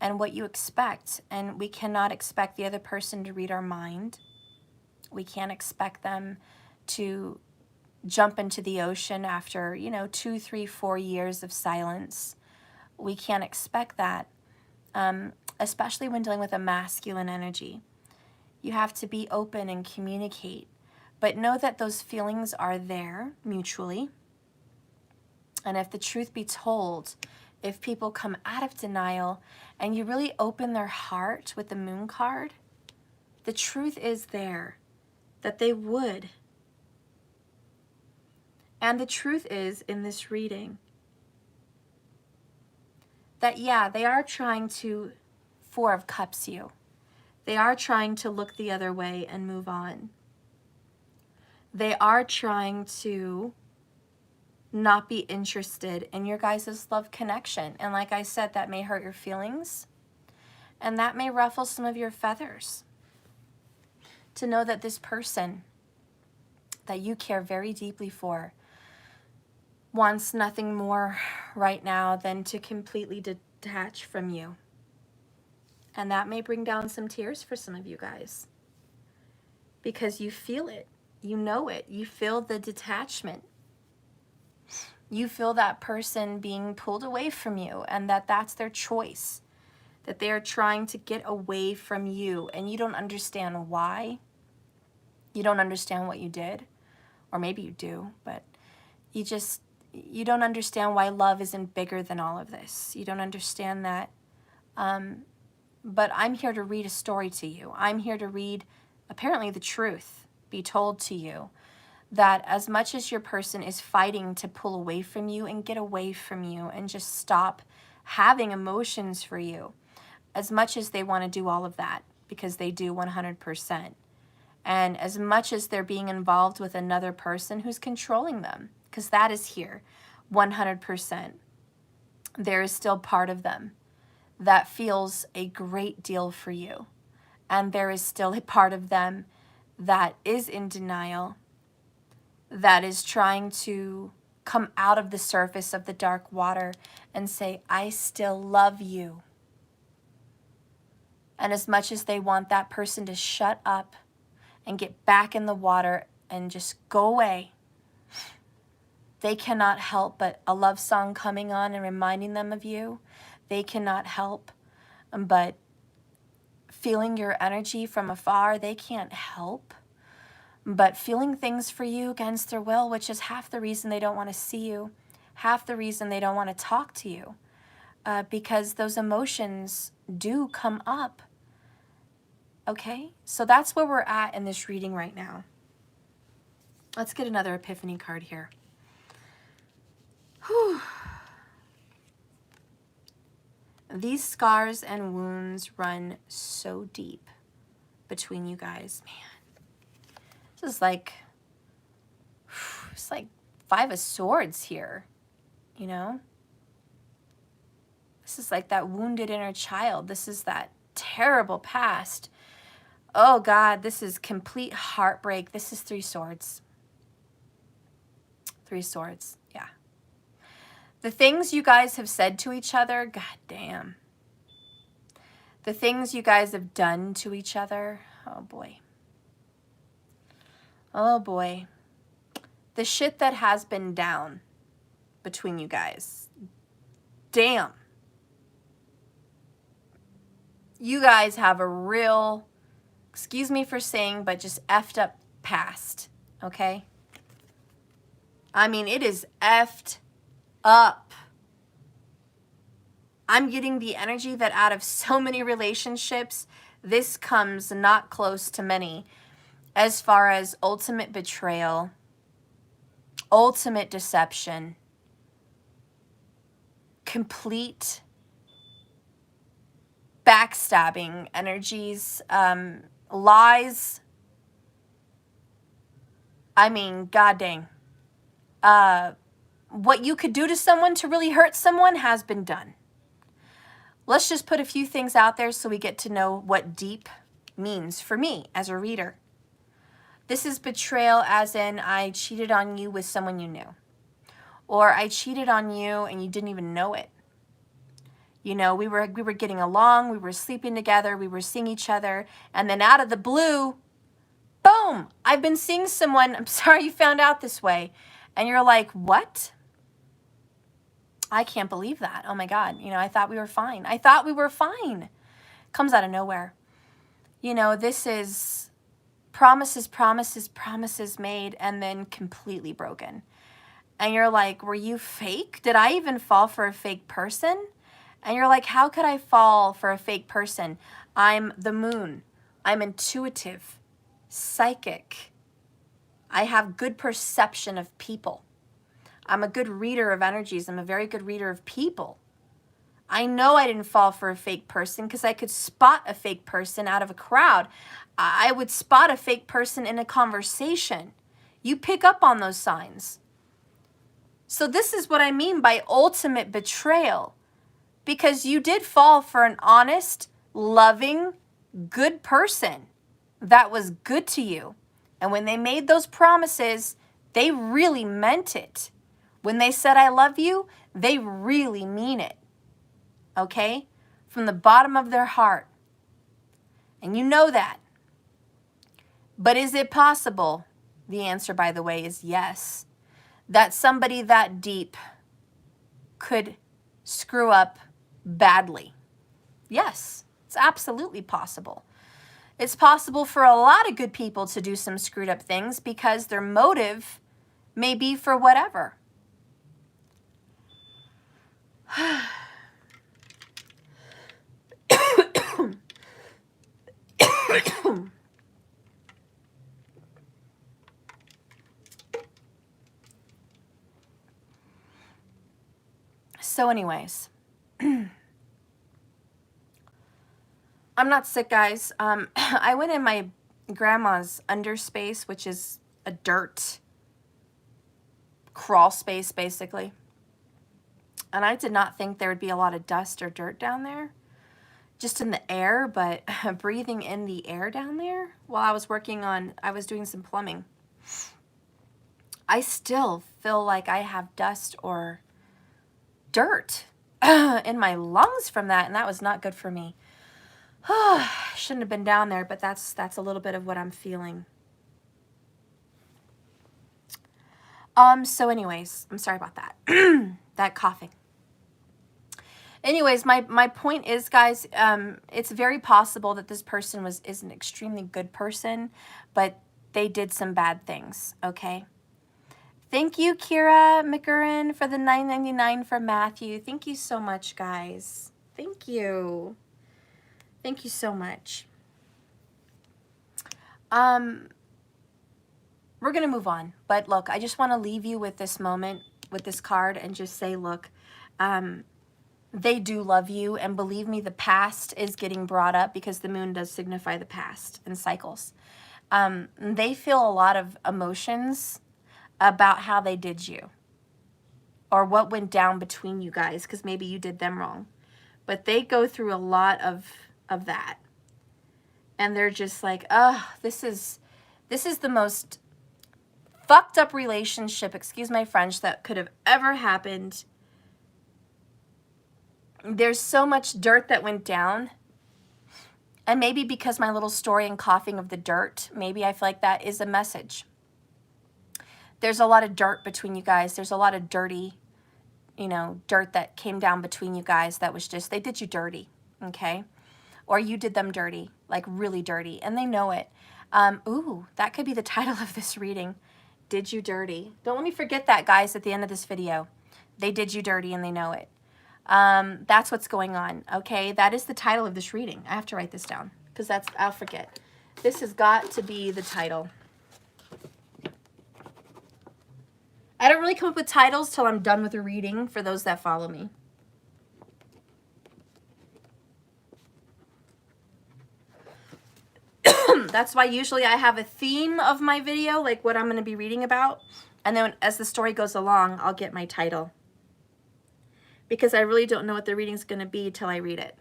and what you expect. And we cannot expect the other person to read our mind. We can't expect them to jump into the ocean after, 2, 3, 4 years of silence. We can't expect that. Especially when dealing with a masculine energy. You have to be open and communicate, but know that those feelings are there mutually. And if the truth be told, if people come out of denial and you really open their heart with the moon card, the truth is there, that they would. And the truth is, in this reading, that yeah, they are trying to 4 of Cups you. They are trying to look the other way and move on. They are trying to not be interested in your guys' love connection. And like I said, that may hurt your feelings. And that may ruffle some of your feathers. To know that this person that you care very deeply for wants nothing more right now than to completely detach from you. And that may bring down some tears for some of you guys. Because you feel it. You know it. You feel the detachment. You feel that person being pulled away from you, and that's their choice. That they are trying to get away from you, and you don't understand why. You don't understand what you did. Or maybe you do, but you don't understand why love isn't bigger than all of this. You don't understand that. But I'm here to read a story to you. I'm here to read, apparently, the truth be told to you. That as much as your person is fighting to pull away from you and get away from you and just stop having emotions for you, as much as they want to do all of that, because they do 100%, and as much as they're being involved with another person who's controlling them, because that is here, 100%, there is still part of them that feels a great deal for you. And there is still a part of them that is in denial, that is trying to come out of the surface of the dark water and say, I still love you. And as much as they want that person to shut up and get back in the water and just go away, they cannot help but a love song coming on and reminding them of you. They cannot help but feeling your energy from afar. They can't help but feeling things for you against their will, which is half the reason they don't want to see you, half the reason they don't want to talk to you, because those emotions do come up. Okay? So that's where we're at in this reading right now. Let's get another epiphany card here. Whew. These scars and wounds run so deep between you guys. Man, this is like, it's like 5 of Swords here, you know? This is like that wounded inner child. This is that terrible past. Oh God, this is complete heartbreak. This is 3 Swords. 3 Swords, yeah. The things you guys have said to each other, god damn. The things you guys have done to each other, oh boy. Oh boy. the shit that has been down between you guys. Damn. You guys have a real, excuse me for saying, but just effed up past, okay? I mean, it is effed up. I'm getting the energy that out of so many relationships, this comes not close to many as far as ultimate betrayal, ultimate deception, complete backstabbing energies, lies. I mean, god dang. What you could do to someone to really hurt someone has been done. Let's just put a few things out there so we get to know what deep means for me as a reader. This is betrayal as in I cheated on you with someone you knew. Or I cheated on you and you didn't even know it. You know, we were getting along, we were sleeping together, we were seeing each other, and then out of the blue, boom, I've been seeing someone, I'm sorry you found out this way. And you're like, what? I can't believe that. Oh my God, you know, I thought we were fine. I thought we were fine. Comes out of nowhere. You know, this is promises, promises, promises made, and then completely broken. And you're like, were you fake? Did I even fall for a fake person? And you're like, how could I fall for a fake person? I'm the moon. I'm intuitive, psychic. I have good perception of people. I'm a good reader of energies. I'm a very good reader of people. I know I didn't fall for a fake person because I could spot a fake person out of a crowd. I would spot a fake person in a conversation. You pick up on those signs. So this is what I mean by ultimate betrayal. Because you did fall for an honest, loving, good person that was good to you. And when they made those promises, they really meant it. When they said, I love you, they really mean it. Okay? From the bottom of their heart. And you know that. But is it possible? The answer, by the way, is yes. That somebody that deep could screw up badly. Yes, it's absolutely possible. It's possible for a lot of good people to do some screwed up things because their motive may be for whatever. So anyways, I'm not sick, guys. I went in my grandma's underspace, which is a dirt crawl space, basically. And I did not think there would be a lot of dust or dirt down there, just in the air, but breathing in the air down there while I was doing some plumbing. I still feel like I have dust or dirt in my lungs from that, and that was not good for me. Shouldn't have been down there, but that's a little bit of what I'm feeling. So anyways, I'm sorry about that. That coughing. Anyways, my point is, guys, it's very possible that this person is an extremely good person, but they did some bad things, okay? Thank you, Kira McGurran, for the $9.99 for Matthew. Thank you so much, guys. Thank you. Thank you so much. We're going to move on. But look, I just want to leave you with this moment, with this card, and just say, look, they do love you. And believe me, the past is getting brought up because the moon does signify the past and cycles. They feel a lot of emotions about how they did you or what went down between you guys, because maybe you did them wrong. But they go through a lot of that. And they're just like, oh, this is the most fucked up relationship, excuse my French, that could have ever happened. There's so much dirt that went down. And maybe because my little story and coughing of the dirt, maybe I feel like that is a message. There's a lot of dirt between you guys. There's a lot of dirty, you know, dirt that came down between you guys that was just, they did you dirty, okay? Or you did them dirty, like really dirty, and they know it. Ooh, that could be the title of this reading. Did you dirty. Don't let me forget that, guys, at the end of this video. They did you dirty and they know it. That's what's going on, okay? That is the title of this reading. I have to write this down because that's, I'll forget. This has got to be the title. I don't really come up with titles till I'm done with the reading for those that follow me. That's why usually I have a theme of my video, like what I'm going to be reading about. And then as the story goes along, I'll get my title. Because I really don't know what the reading's going to be till I read it.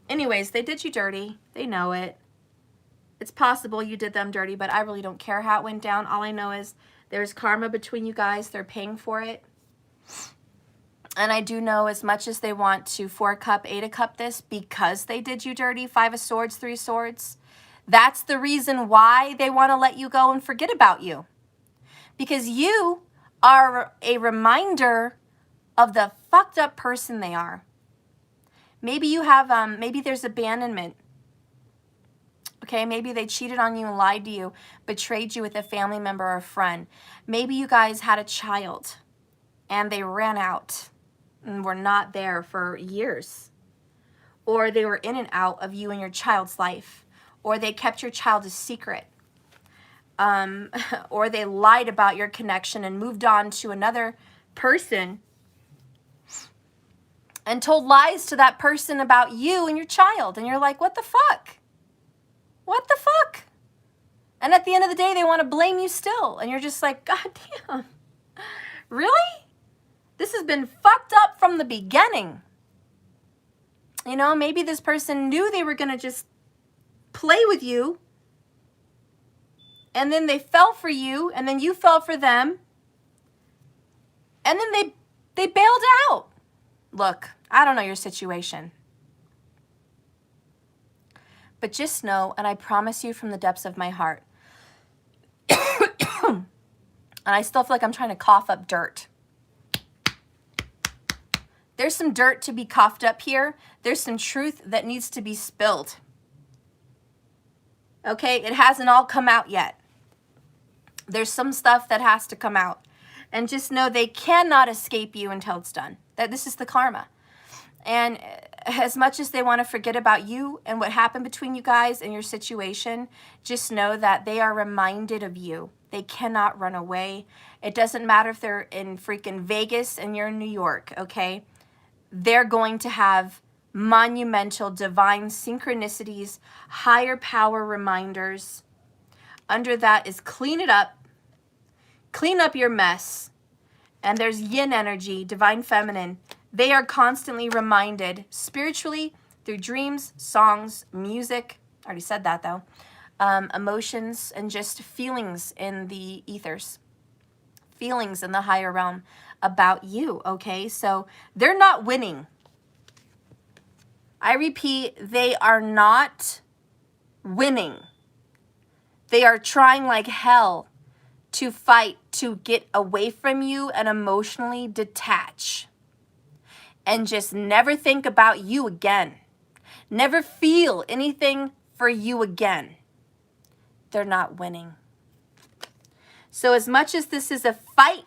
Anyways, they did you dirty. They know it. It's possible you did them dirty, but I really don't care how it went down. All I know is there's karma between you guys. They're paying for it. And I do know as much as they want to 4-cup, 8-cup this because they did you dirty, 5 of swords, 3 swords. That's the reason why they want to let you go and forget about you. Because you are a reminder of the fucked up person they are. Maybe you have, maybe there's abandonment. Okay, maybe they cheated on you and lied to you, betrayed you with a family member or a friend. Maybe you guys had a child and they ran out and were not there for years. Or they were in and out of you and your child's life. Or they kept your child a secret. Or they lied about your connection and moved on to another person and told lies to that person about you and your child. And you're like, what the fuck? What the fuck? And at the end of the day, they want to blame you still. And you're just like, God damn. Really? This has been fucked up from the beginning. You know, maybe this person knew they were going to just play with you. And then they fell for you. And then you fell for them. And then they bailed out. Look, I don't know your situation. But just know, and I promise you from the depths of my heart, and I still feel like I'm trying to cough up dirt. There's some dirt to be coughed up here. There's some truth that needs to be spilled. Okay, it hasn't all come out yet. There's some stuff that has to come out. And just know they cannot escape you until it's done. That this is the karma. And as much as they want to forget about you and what happened between you guys and your situation, just know that they are reminded of you. They cannot run away. It doesn't matter if they're in freaking Vegas and you're in New York, okay? They're going to have monumental divine synchronicities, higher power reminders. Under that is clean it up. Clean up your mess. And there's yin energy, divine feminine. They are constantly reminded spiritually through dreams, songs, music. I already said that though. Emotions and just feelings in the ethers. Feelings in the higher realm about you, okay? So they're not winning. I repeat, they are not winning. They are trying like hell to fight to get away from you and emotionally detach. And just never think about you again. Never feel anything for you again. They're not winning. So as much as this is a fight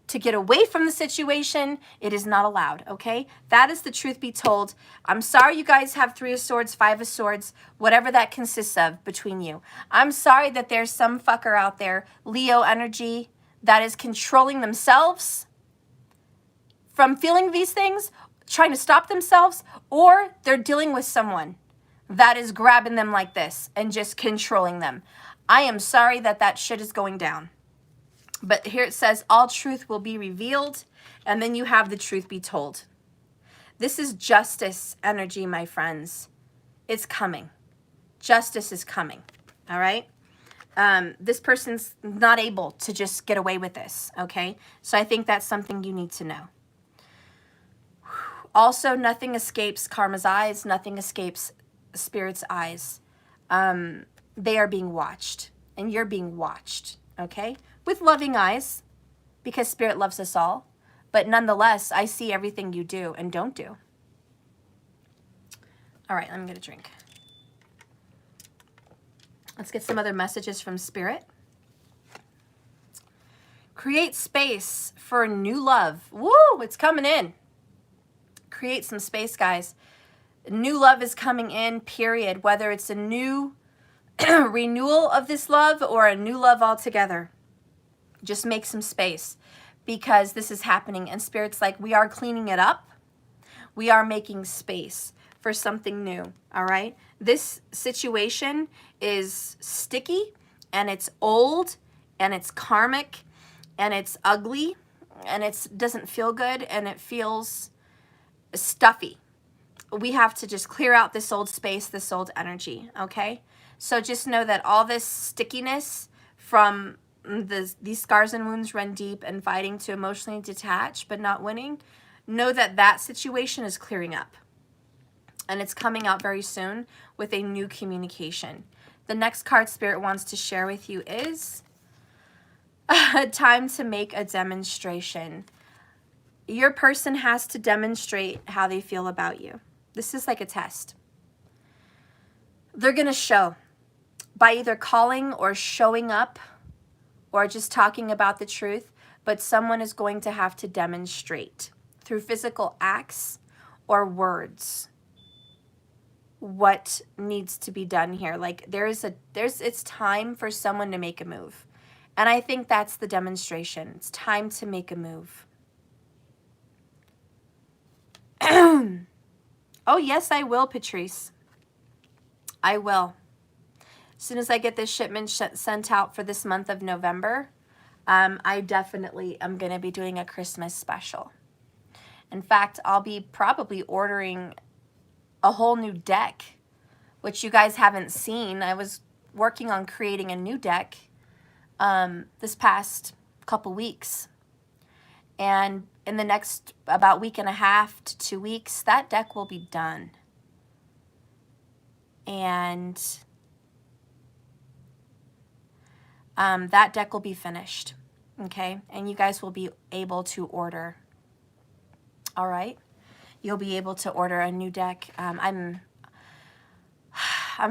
to get away from the situation, it is not allowed, okay? That is the truth be told. I'm sorry you guys have 3 of swords, 5 of swords, whatever that consists of between you. I'm sorry that there's some fucker out there, Leo energy, that is controlling themselves from feeling these things, trying to stop themselves, or they're dealing with someone that is grabbing them like this and just controlling them. I am sorry that that shit is going down. But here it says, all truth will be revealed, and then you have the truth be told. This is justice energy, my friends. It's coming. Justice is coming, all right? This person's not able to just get away with this, okay? So I think that's something you need to know. Also, nothing escapes karma's eyes. Nothing escapes spirit's eyes. They are being watched, and you're being watched, okay? with loving eyes, because Spirit loves us all. But nonetheless, I see everything you do and don't do. All right, let me get a drink. Let's get some other messages from Spirit. Create space for new love. Woo, it's coming in. Create some space, guys. New love is coming in, period. Whether it's a new renewal of this love or a new love altogether. Just make some space because this is happening. And Spirit's like, we are cleaning it up. We are making space for something new, all right? This situation is sticky and it's old and it's karmic and it's ugly and it doesn't feel good and it feels stuffy. We have to just clear out this old space, this old energy, okay? So just know that all this stickiness from these scars and wounds run deep and fighting to emotionally detach but not winning, know that that situation is clearing up. And it's coming out very soon with a new communication. The next card Spirit wants to share with you is time to make a demonstration. Your person has to demonstrate how they feel about you. This is like a test. They're going to show by either calling or showing up or just talking about the truth, but someone is going to have to demonstrate through physical acts or words what needs to be done here. Like it's time for someone to make a move. And I think that's the demonstration. It's time to make a move. Oh, yes, I will, Patrice. I will. As soon as I get this shipment sent out for this month of November, I definitely am going to be doing a Christmas special. In fact, I'll be probably ordering a whole new deck, which you guys haven't seen. I was working on creating a new deck this past couple weeks. And in the next about week and a half to 2 weeks, that deck will be done. And that deck will be finished, okay? And you guys will be able to order, all right? You'll be able to order a new deck. I'm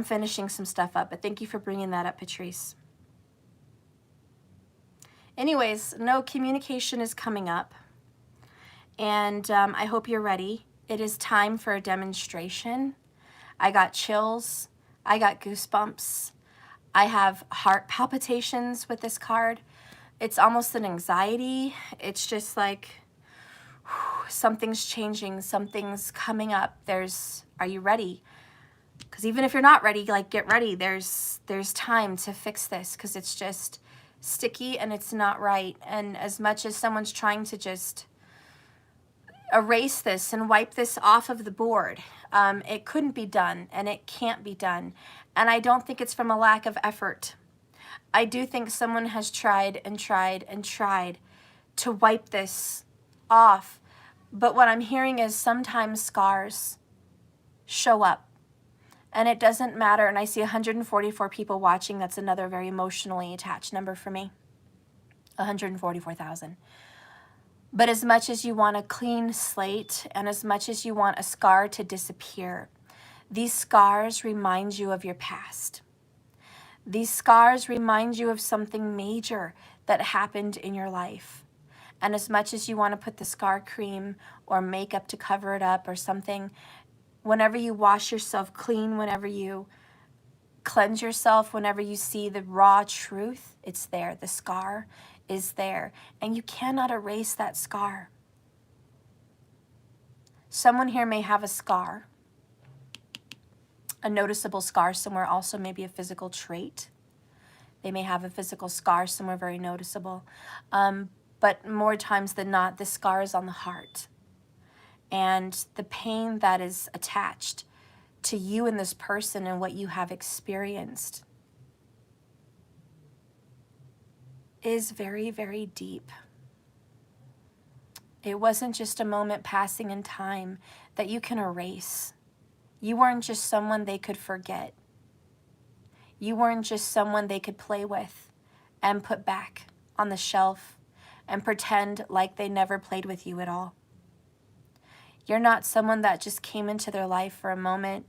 finishing some stuff up, but thank you for bringing that up, Patrice. Anyways, no, communication is coming up, and I hope you're ready. It is time for a demonstration. I got chills. I got goosebumps. I have heart palpitations with this card. It's almost an anxiety. It's just like something's changing. Something's coming up. Are you ready? Because even if you're not ready, like, get ready. There's time to fix this because it's just sticky and it's not right. And as much as someone's trying to just erase this and wipe this off of the board, it couldn't be done and it can't be done. And I don't think it's from a lack of effort. I do think someone has tried and tried and tried to wipe this off. But what I'm hearing is sometimes scars show up. And it doesn't matter. And I see 144 people watching. That's another very emotionally attached number for me. 144,000. But as much as you want a clean slate and as much as you want a scar to disappear, these scars remind you of your past. These scars remind you of something major that happened in your life. And as much as you want to put the scar cream or makeup to cover it up or something, whenever you wash yourself clean, whenever you cleanse yourself, whenever you see the raw truth, it's there. The scar is there. And you cannot erase that scar. Someone here may have a scar, a noticeable scar somewhere, also maybe a physical trait. They may have a physical scar somewhere very noticeable. But more times than not, the scar is on the heart. And the pain that is attached to you and this person and what you have experienced is very, very deep. It wasn't just a moment passing in time that you can erase. You weren't just someone they could forget. You weren't just someone they could play with and put back on the shelf and pretend like they never played with you at all. You're not someone that just came into their life for a moment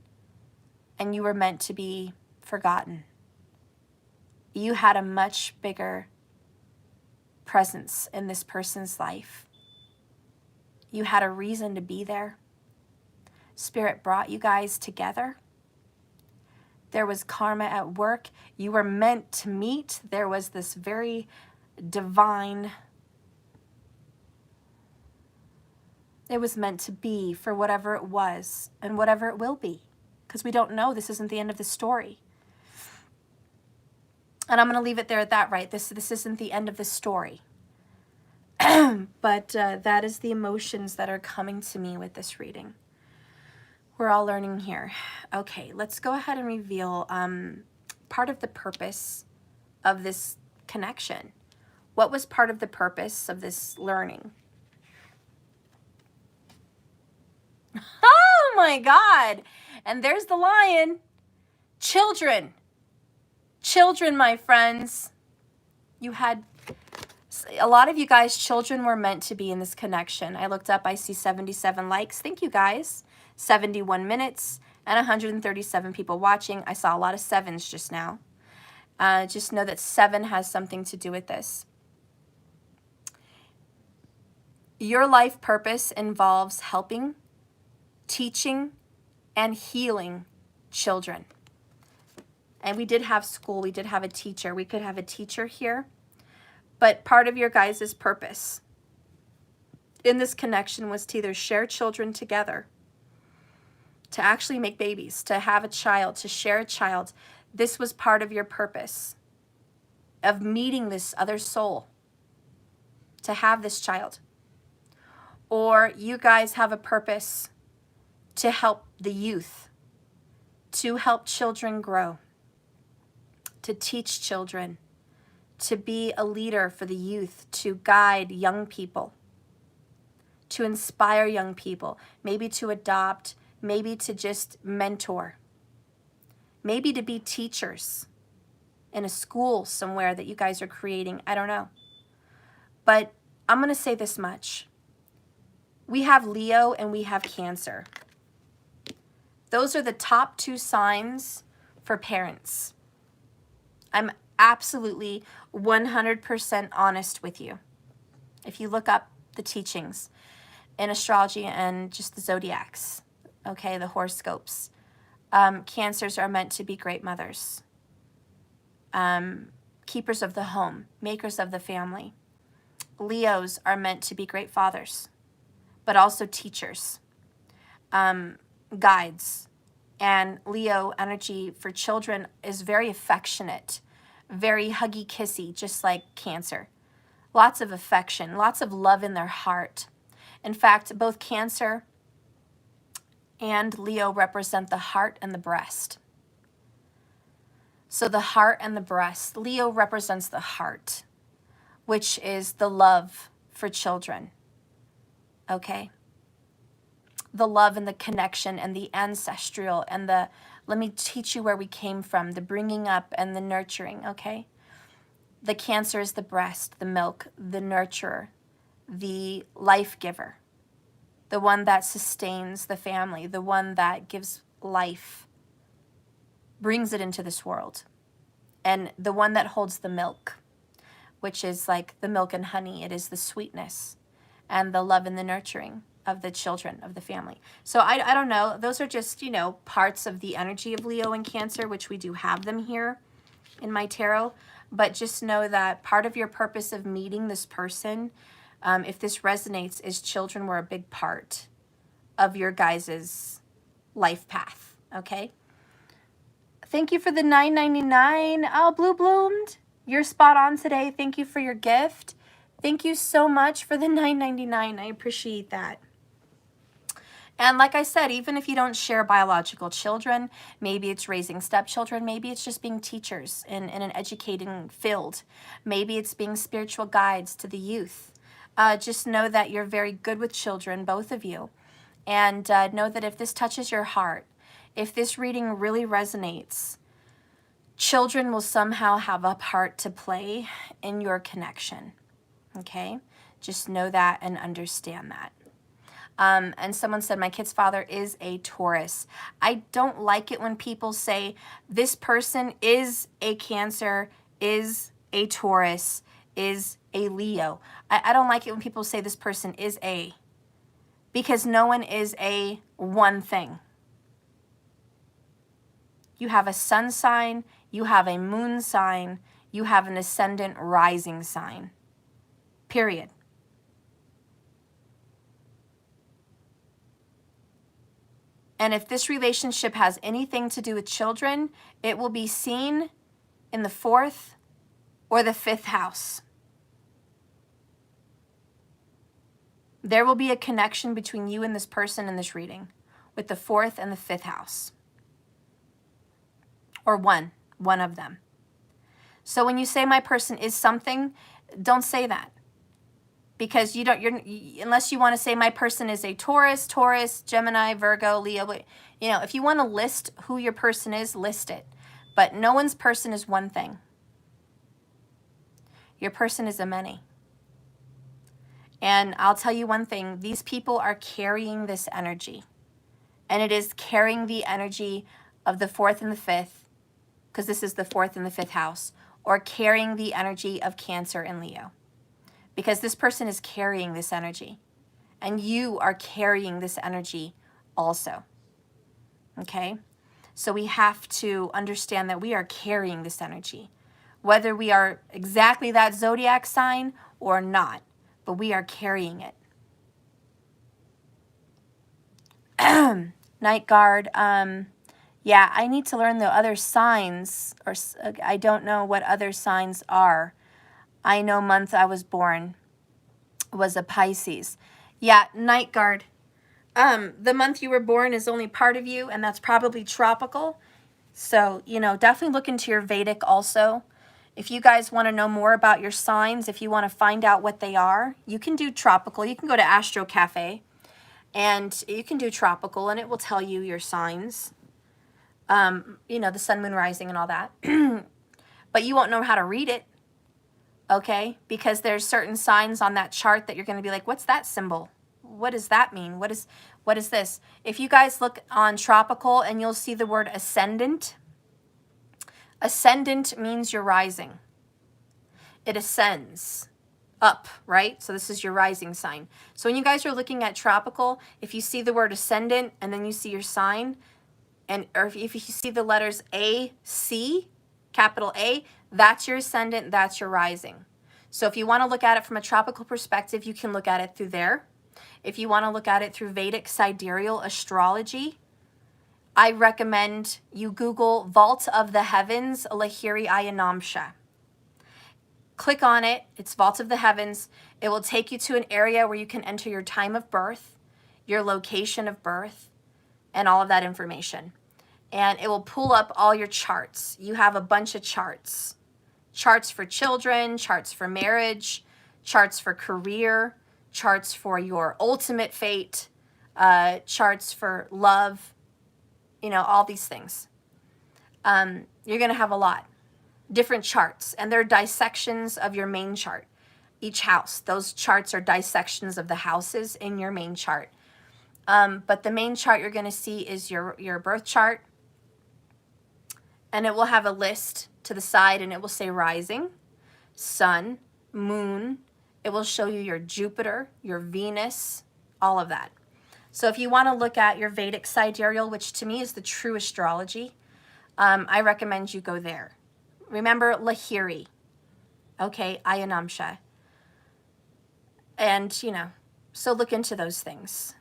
and you were meant to be forgotten. You had a much bigger presence in this person's life. You had a reason to be there. Spirit brought you guys together. There was karma at work. You were meant to meet. There was this very divine, it was meant to be for whatever it was and whatever it will be. Because we don't know. This isn't the end of the story. And I'm going to leave it there at that, right? This isn't the end of the story. But that is the emotions that are coming to me with this reading. We're all learning here. Okay, let's go ahead and reveal part of the purpose of this connection. What was part of the purpose of this learning? Oh my God. And there's the lion. Children. Children, my friends. You had, a lot of you guys, children were meant to be in this connection. I looked up, I see 77 likes. Thank you guys. 71 minutes and 137 people watching. I saw a lot of sevens just now. Just know that 7 has something to do with this. Your life purpose involves helping, teaching, and healing children. And we did have school, we did have a teacher. We could have a teacher here. But part of your guys' purpose in this connection was to either share children together, to actually make babies, to have a child, to share a child. This was part of your purpose of meeting this other soul, to have this child. Or you guys have a purpose to help the youth, to help children grow, to teach children, to be a leader for the youth, to guide young people, to inspire young people, maybe to adopt, maybe to just mentor, maybe to be teachers in a school somewhere that you guys are creating. I don't know. But I'm going to say this much. We have Leo and we have Cancer. Those are the top 2 signs for parents. I'm absolutely 100% honest with you. If you look up the teachings in astrology and just the zodiacs, okay, the horoscopes, Cancers are meant to be great mothers, keepers of the home, makers of the family. Leos are meant to be great fathers, but also teachers, guides. And Leo energy for children is very affectionate, very huggy kissy, just like Cancer. Lots of affection, lots of love in their heart. In fact, both Cancer and Leo represent the heart and the breast. So the heart and the breast. Leo represents the heart, which is the love for children. Okay? The love and the connection and the ancestral and the, let me teach you where we came from, the bringing up and the nurturing, okay? The Cancer is the breast, the milk, the nurturer, the life giver, the one that sustains the family, the one that gives life, brings it into this world, and the one that holds the milk, which is like the milk and honey. It is the sweetness and the love and the nurturing of the children of the family. So I don't know. Those are just, you know, parts of the energy of Leo and Cancer, which we do have them here in my tarot. But just know that part of your purpose of meeting this person, if this resonates, is children were a big part of your guys' life path. Okay? Thank you for the $9.99. Oh, Blue Bloomed. You're spot on today. Thank you for your gift. Thank you so much for the $9.99. I appreciate that. And like I said, even if you don't share biological children, maybe it's raising stepchildren, maybe it's just being teachers in an educating field. Maybe it's being spiritual guides to the youth. Just know that you're very good with children, both of you. And know that if this touches your heart, if this reading really resonates, Children will somehow have a part to play in your connection, okay? Just know that and understand that. And someone said, my kid's father is a Taurus. I don't like it when people say, this person is a Cancer, is a Taurus, is a Leo. I don't like it when people say this person is a, because no one is a one thing. You have a sun sign, you have a moon sign, you have an ascendant rising sign, period. And if this relationship has anything to do with children, it will be seen in the 4th or the 5th house. There will be a connection between you and this person in this reading with the 4th and the 5th house. Or one of them. So when you say my person is something, don't say that. Because unless you want to say my person is a Taurus, Gemini, Virgo, Leo, if you want to list who your person is, list it. But no one's person is one thing. Your person is a many. And I'll tell you one thing, these people are carrying this energy. And it is carrying the energy of the 4th and the 5th, because this is the 4th and the 5th house, or carrying the energy of Cancer and Leo. Because this person is carrying this energy. And you are carrying this energy also. Okay? So we have to understand that we are carrying this energy. Whether we are exactly that zodiac sign or not. But we are carrying it. Night Guard. Yeah, I need to learn the other signs. Or I don't know what other signs are. I know month I was born was a Pisces. Yeah, Night Guard. The month you were born is only part of you, and that's probably tropical. So, definitely look into your Vedic also. If you guys want to know more about your signs, if you want to find out what they are, you can do tropical. You can go to Astro Cafe, and you can do tropical, and it will tell you your signs. The sun, moon, rising, and all that. But you won't know how to read it. Okay, because there's certain signs on that chart that you're going to be like, what's that symbol? What does that mean? What is this? If you guys look on tropical and you'll see the word ascendant. Ascendant means you're rising. It ascends up, right? So this is your rising sign. So when you guys are looking at tropical, if you see the word ascendant and then you see your sign, or if you see the letters A, C, capital A, that's your ascendant, that's your rising. So if you want to look at it from a tropical perspective, you can look at it through there. If you want to look at it through Vedic sidereal astrology, I recommend you Google Vault of the Heavens, Lahiri Ayanamsha. Click on it. It's Vault of the Heavens. It will take you to an area where you can enter your time of birth, your location of birth, and all of that information. And it will pull up all your charts. You have a bunch of charts. Charts for children, charts for marriage, charts for career, charts for your ultimate fate, charts for love, all these things. You're going to have a lot. Different charts. And they're dissections of your main chart. Each house. Those charts are dissections of the houses in your main chart. But the main chart you're going to see is your birth chart. And it will have a list to the side, and it will say rising, sun, moon. It will show you your Jupiter, your Venus, all of that. So if you want to look at your Vedic sidereal, which to me is the true astrology, I recommend you go there. Remember Lahiri, okay, Ayanamsha. And, so look into those things.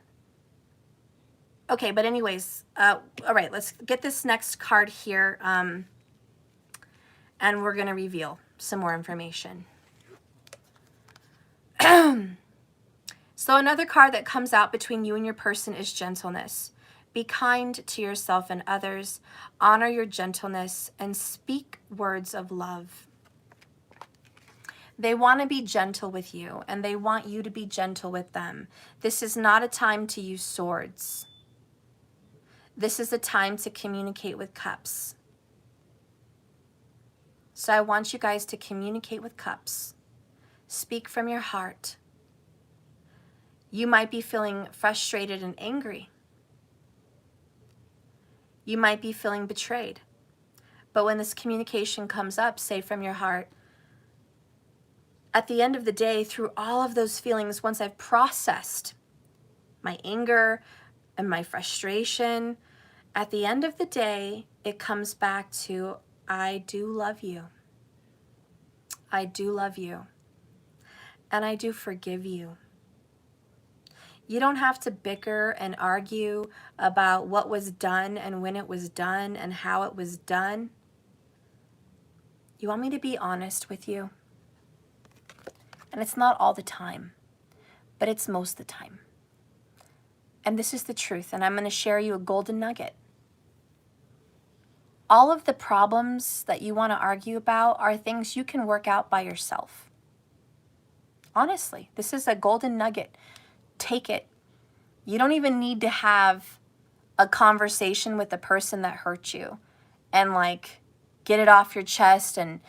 Okay, but anyways, all right, let's get this next card here, and we're going to reveal some more information. So another card that comes out between you and your person is gentleness. Be kind to yourself and others, honor your gentleness, and speak words of love. They want to be gentle with you, and they want you to be gentle with them. This is not a time to use swords. This is a time to communicate with cups. So I want you guys to communicate with cups. Speak from your heart. You might be feeling frustrated and angry. You might be feeling betrayed. But when this communication comes up, say from your heart, at the end of the day, through all of those feelings, once I've processed my anger and my frustration, at the end of the day, it comes back to, I do love you. I do love you. And I do forgive you. You don't have to bicker and argue about what was done and when it was done and how it was done. You want me to be honest with you? And it's not all the time, but it's most of the time. And this is the truth, and I'm going to share you a golden nugget. All of the problems that you want to argue about are things you can work out by yourself. Honestly, this is a golden nugget. Take it. You don't even need to have a conversation with the person that hurt you and like get it off your chest and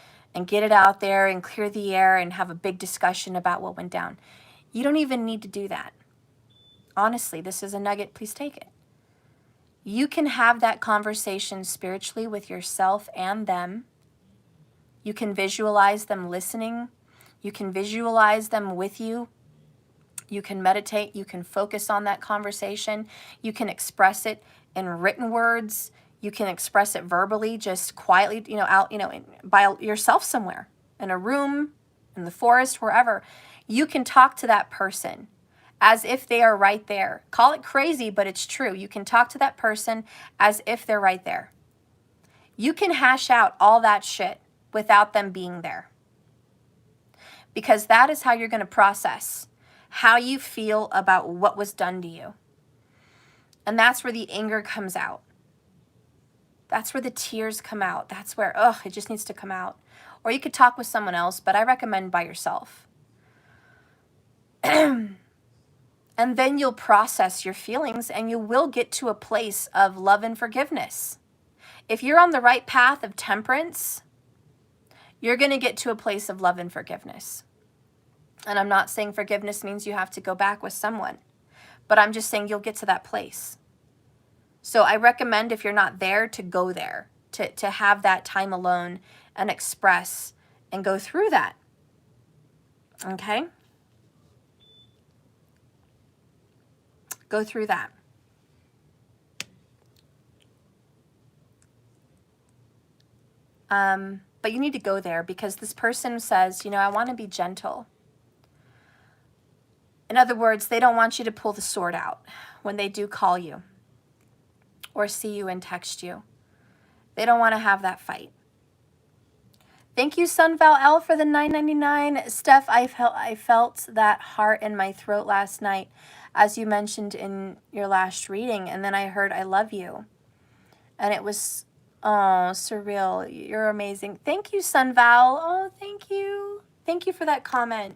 get it out there and clear the air and have a big discussion about what went down. You don't even need to do that. Honestly, this is a nugget. Please take it. You can have that conversation spiritually with yourself and them. You can visualize them listening. You can visualize them with you. You can meditate. You can focus on that conversation. You can express it in written words. You can express it verbally, just quietly, out, by yourself somewhere, in a room, in the forest, wherever. You can talk to that person as if they are right there. Call it crazy, but it's true. You can talk to that person as if they're right there. You can hash out all that shit without them being there. Because that is how you're going to process how you feel about what was done to you. And that's where the anger comes out. That's where the tears come out. That's where, it just needs to come out. Or you could talk with someone else, but I recommend by yourself. And then you'll process your feelings and you will get to a place of love and forgiveness. If you're on the right path of temperance, you're going to get to a place of love and forgiveness. And I'm not saying forgiveness means you have to go back with someone, but I'm just saying you'll get to that place. So I recommend, if you're not there, to go there, to have that time alone and express and go through that. Okay? Go through that. But you need to go there because this person says, I want to be gentle. In other words, they don't want you to pull the sword out when they do call you or see you and text you. They don't want to have that fight. Thank you, Sunval L, for the $9.99. Steph, I felt that heart in my throat last night, as you mentioned in your last reading, and then I heard I love you. And it was, surreal. You're amazing. Thank you, Sunval. Oh, thank you. Thank you for that comment.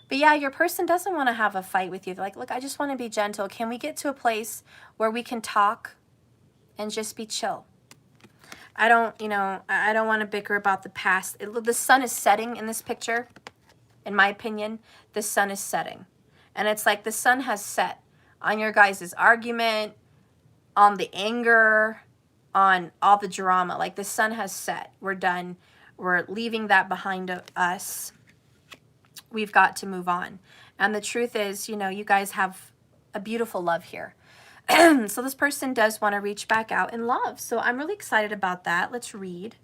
But yeah, your person doesn't want to have a fight with you. They're like, look, I just want to be gentle. Can we get to a place where we can talk and just be chill? I don't want to bicker about the past. The sun is setting in this picture. In my opinion, the sun is setting. And it's like the sun has set on your guys' argument, on the anger, on all the drama. Like the sun has set. We're done. We're leaving that behind us. We've got to move on. And the truth is, you guys have a beautiful love here. So this person does want to reach back out in love. So I'm really excited about that. Let's read.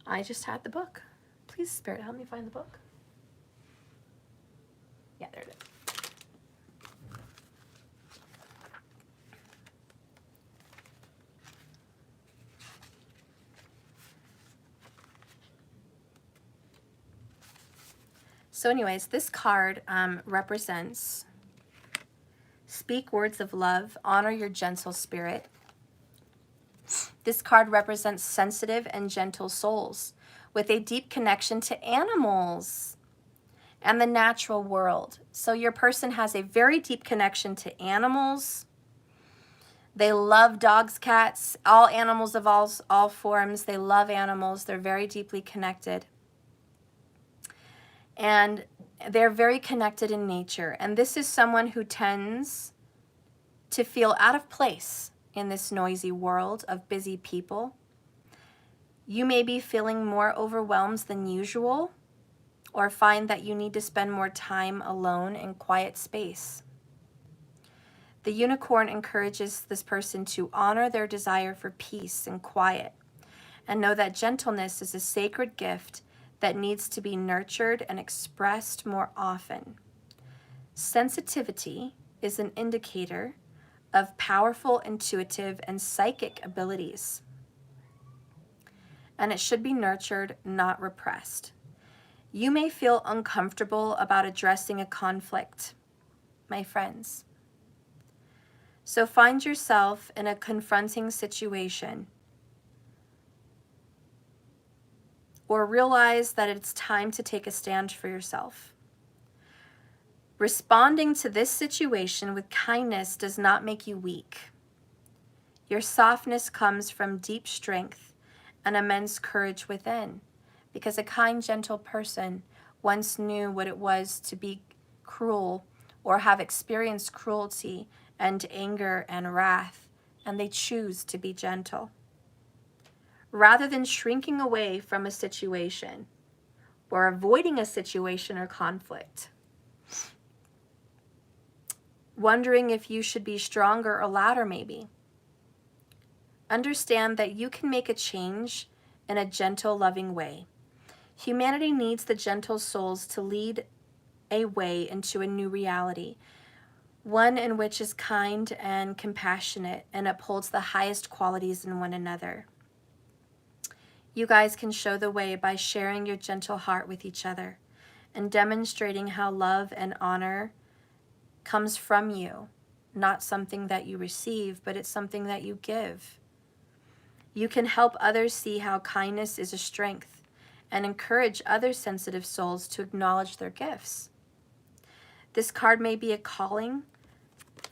I just had the book. Please, Spirit, help me find the book. Yeah, there it is. So anyways, this card represents speak words of love, honor your gentle spirit. This card represents sensitive and gentle souls with a deep connection to animals and the natural world. So your person has a very deep connection to animals, They love dogs, cats, all animals of all forms. They love animals. They're very deeply connected. And they're very connected in nature. And this is someone who tends to feel out of place in this noisy world of busy people. You may be feeling more overwhelmed than usual, or find that you need to spend more time alone in quiet space. The unicorn encourages this person to honor their desire for peace and quiet, and know that gentleness is a sacred gift that needs to be nurtured and expressed more often. Sensitivity is an indicator of powerful intuitive and psychic abilities, and it should be nurtured, not repressed. You may feel uncomfortable about addressing a conflict, my friends. So find yourself in a confronting situation, or realize that it's time to take a stand for yourself. Responding to this situation with kindness does not make you weak. Your softness comes from deep strength and immense courage within, because a kind, gentle person once knew what it was to be cruel or have experienced cruelty and anger and wrath, and they choose to be gentle. Rather than shrinking away from a situation or avoiding a situation or conflict, wondering if you should be stronger or louder maybe, understand that you can make a change in a gentle, loving way. Humanity needs the gentle souls to lead a way into a new reality, one in which is kind and compassionate and upholds the highest qualities in one another. You guys can show the way by sharing your gentle heart with each other and demonstrating how love and honor comes from you, not something that you receive, but it's something that you give. You can help others see how kindness is a strength and encourage other sensitive souls to acknowledge their gifts. This card may be a calling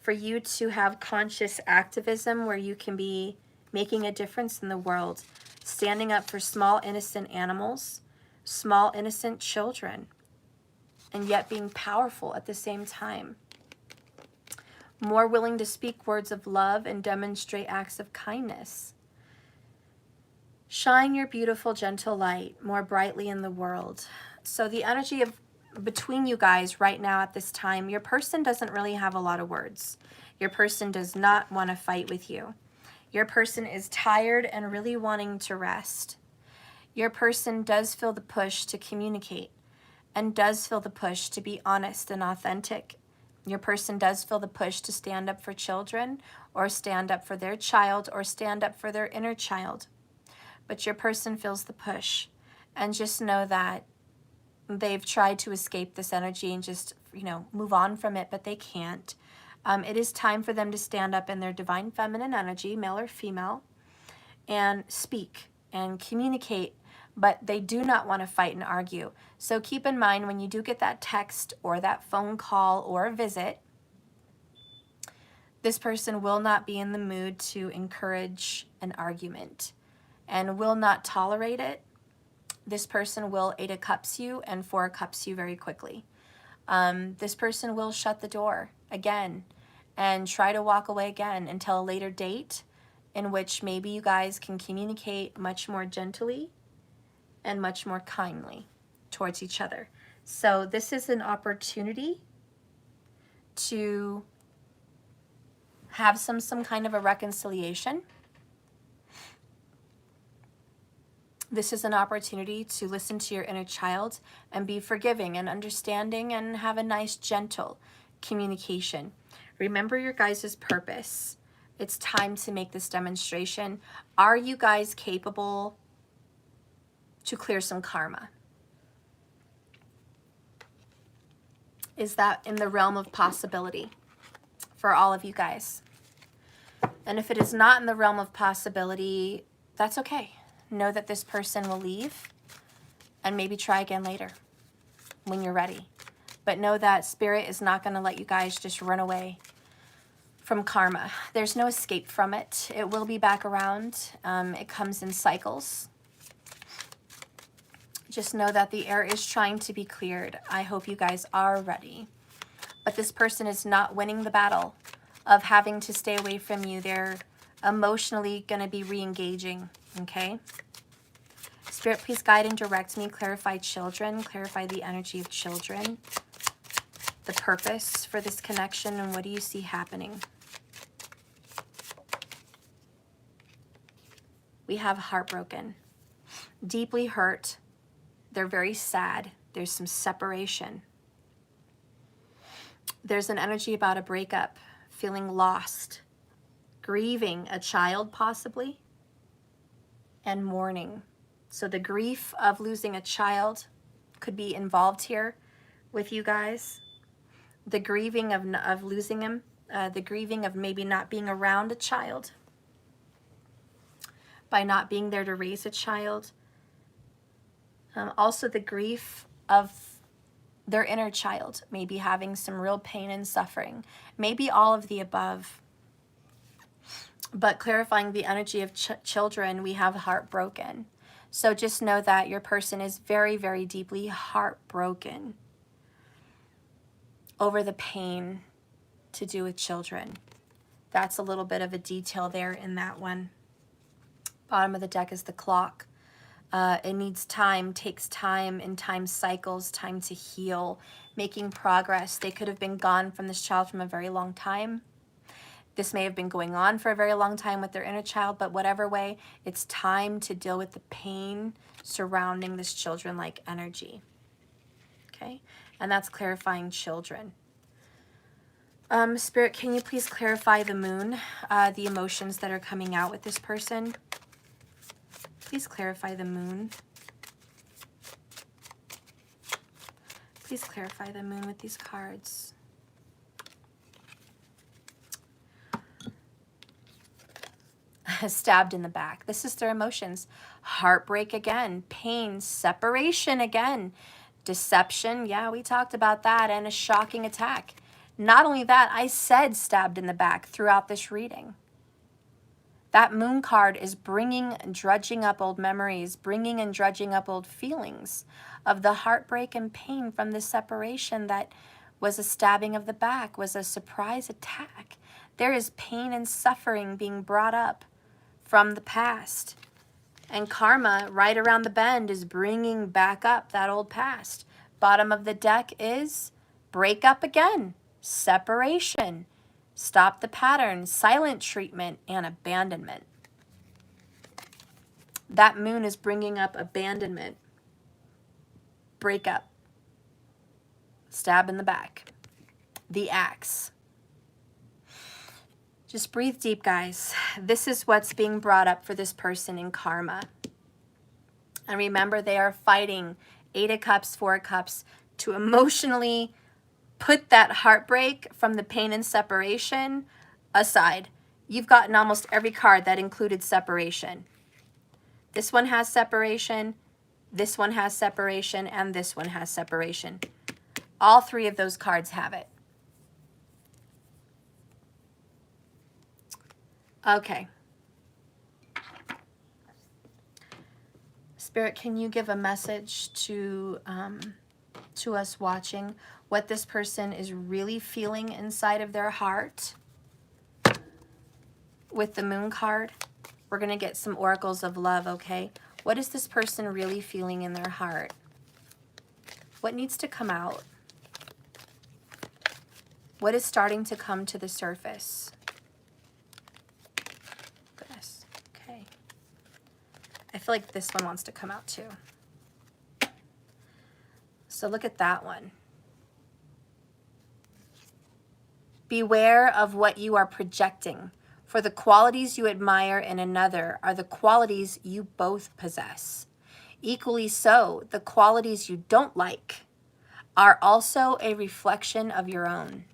for you to have conscious activism where you can be making a difference in the world, standing up for small innocent animals, small innocent children, and yet being powerful at the same time. More willing to speak words of love and demonstrate acts of kindness. Shine your beautiful, gentle light more brightly in the world. So the energy of between you guys right now at this time, your person doesn't really have a lot of words. Your person does not want to fight with you. Your person is tired and really wanting to rest. Your person does feel the push to communicate and does feel the push to be honest and authentic. Your person does feel the push to stand up for children or stand up for their child or stand up for their inner child. But your person feels the push, and just know that they've tried to escape this energy and just, move on from it, but they can't. It is time for them to stand up in their divine feminine energy, male or female, and speak and communicate, but they do not want to fight and argue. So keep in mind when you do get that text or that phone call or a visit, this person will not be in the mood to encourage an argument and will not tolerate it. This person will 8 of Cups you and 4 of Cups you very quickly. This person will shut the door again and try to walk away again until a later date in which maybe you guys can communicate much more gently and much more kindly towards each other. So this is an opportunity to have some kind of a reconciliation. This is an opportunity to listen to your inner child and be forgiving and understanding and have a nice, gentle communication. Remember your guys' purpose. It's time to make this demonstration. Are you guys capable to clear some karma? Is that in the realm of possibility for all of you guys? And if it is not in the realm of possibility, that's okay. Know that this person will leave and maybe try again later when you're ready. But know that Spirit is not going to let you guys just run away from karma. There's no escape from it. It will be back around. It comes in cycles. Just know that the air is trying to be cleared. I hope you guys are ready. But this person is not winning the battle of having to stay away from you. They're emotionally going to be re-engaging, okay? Spirit, please guide and direct me. Clarify children. Clarify the energy of children. The purpose for this connection, and what do you see happening? We have heartbroken, deeply hurt. They're very sad. There's some separation. There's an energy about a breakup, feeling lost, grieving a child possibly, and mourning. So the grief of losing a child could be involved here with you guys. The grieving of losing him, the grieving of maybe not being around a child, by not being there to raise a child. Also the grief of their inner child, maybe having some real pain and suffering. Maybe all of the above. But clarifying the energy of children, we have heartbroken. So just know that your person is very, very deeply heartbroken over the pain to do with children. That's a little bit of a detail there in that one. Bottom of the deck is the clock. It needs time, takes time, and time cycles, time to heal, making progress. They could have been gone from this child from a very long time. This may have been going on for a very long time with their inner child, but whatever way, it's time to deal with the pain surrounding this children-like energy. Okay? And that's clarifying children. Spirit, can you please clarify the moon, the emotions that are coming out with this person? Please clarify the moon. Please clarify the moon with these cards. Stabbed in the back. This is their emotions. Heartbreak again. Pain. Separation again. Deception. Yeah, we talked about that. And a shocking attack. Not only that, I said stabbed in the back throughout this reading. That moon card is bringing and drudging up old memories, bringing and drudging up old feelings of the heartbreak and pain from the separation that was a stabbing of the back, was a surprise attack. There is pain and suffering being brought up from the past. And karma, right around the bend, is bringing back up that old past. Bottom of the deck is break up again, separation, stop the pattern, silent treatment, and abandonment. That moon is bringing up abandonment, breakup, stab in the back, the axe. Just breathe deep, guys. This is what's being brought up for this person in karma. And remember, they are fighting 8 of Cups, 4 of Cups to emotionally put that heartbreak from the pain and separation aside. You've gotten almost every card that included separation. This one has separation, this one has separation, and this one has separation. All 3 of those cards have it. Okay. Spirit, can you give a message to us watching what this person is really feeling inside of their heart with the moon card? We're going to get some oracles of love, okay? What is this person really feeling in their heart? What needs to come out? What is starting to come to the surface? Goodness. Okay. I feel like this one wants to come out too. So look at that one. Beware of what you are projecting, for the qualities you admire in another are the qualities you both possess. Equally so, the qualities you don't like are also a reflection of your own.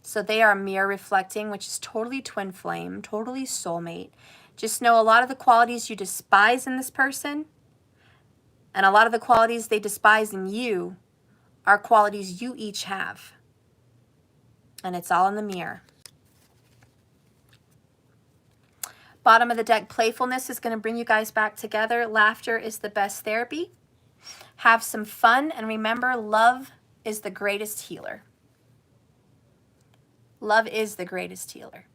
So they are mirror reflecting, which is totally twin flame, totally soulmate. Just know a lot of the qualities you despise in this person and a lot of the qualities they despise in you are qualities you each have. And it's all in the mirror. Bottom of the deck, playfulness is going to bring you guys back together. Laughter is the best therapy. Have some fun, and remember, love is the greatest healer. Love is the greatest healer.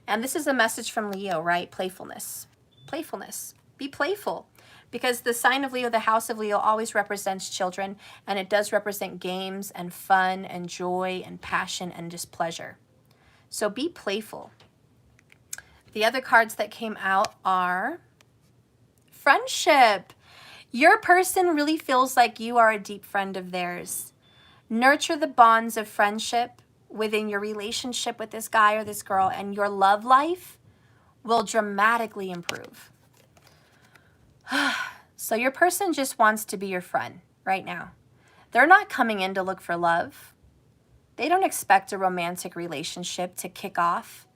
And this is a message from Leo, right? Playfulness. Playfulness. Be playful. Because the sign of Leo, the house of Leo, always represents children, and it does represent games and fun and joy and passion and just pleasure. So be playful. The other cards that came out are friendship. Your person really feels like you are a deep friend of theirs. Nurture the bonds of friendship within your relationship with this guy or this girl, and your love life will dramatically improve. So your person just wants to be your friend right now. They're not coming in to look for love. They don't expect a romantic relationship to kick off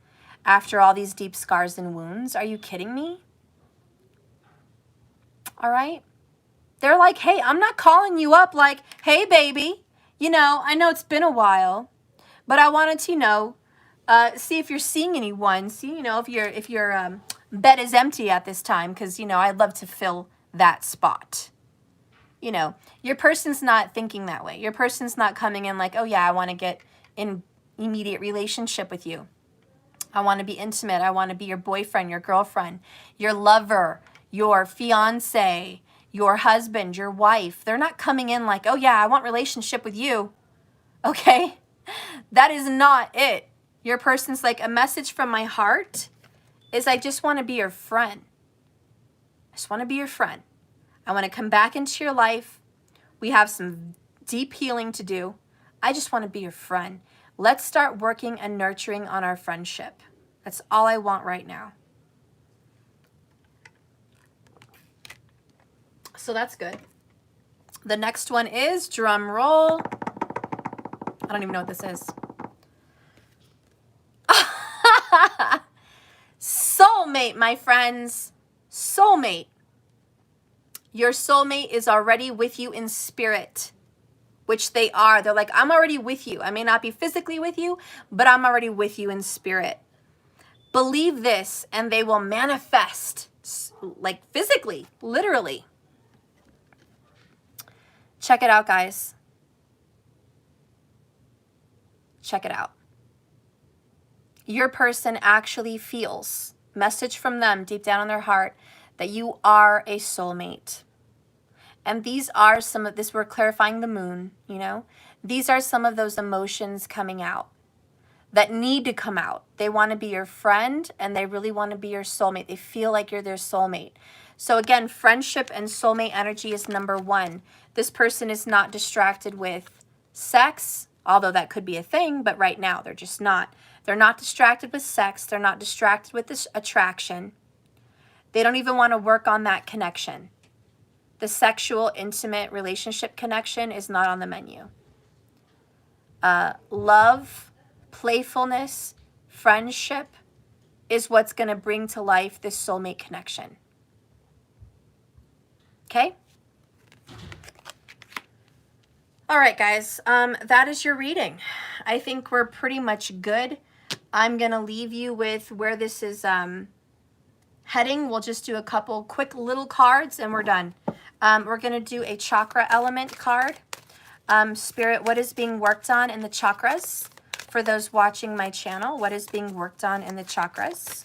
after all these deep scars and wounds. Are you kidding me? All right. They're like, hey, I'm not calling you up like, hey, baby, you know, I know it's been a while, but I wanted to, you know, see if you're seeing anyone. See, you know, if your bed is empty at this time, because, you know, I'd love to fill that spot. You know, your person's not thinking that way. Your person's not coming in like, oh yeah, I want to get in immediate relationship with you. I want to be intimate. I want to be your boyfriend, your girlfriend, your lover, your fiance, your husband, your wife. They're not coming in like, oh yeah, I want relationship with you. Okay? That is not it. Your person's like, a message from my heart is I just want to be your friend. I just want to be your friend. I want to come back into your life. We have some deep healing to do. I just want to be your friend. Let's start working and nurturing on our friendship. That's all I want right now. So that's good. The next one is, drum roll. I don't even know what this is. Soulmate, my friends. Soulmate. Your soulmate is already with you in spirit, which they are. They're like, I'm already with you. I may not be physically with you, but I'm already with you in spirit. Believe this, and they will manifest, like physically, literally. Check it out, guys. Check it out. Your person actually feels, message from them deep down in their heart, that you are a soulmate. And these are some of this, we're clarifying the moon, you know. These are some of those emotions coming out that need to come out. They want to be your friend, and they really want to be your soulmate. They feel like you're their soulmate. So again, friendship and soulmate energy is number one. This person is not distracted with sex, although that could be a thing, but right now they're just not. They're not distracted with sex. They're not distracted with this attraction. They don't even want to work on that connection. The sexual, intimate relationship connection is not on the menu. Love, playfulness, friendship is what's going to bring to life this soulmate connection. Okay? All right, guys. That is your reading. I think we're pretty much good. I'm going to leave you with where this is heading. We'll just do a couple quick little cards and we're done. We're going to do a chakra element card. Spirit, what is being worked on in the chakras? For those watching my channel, what is being worked on in the chakras?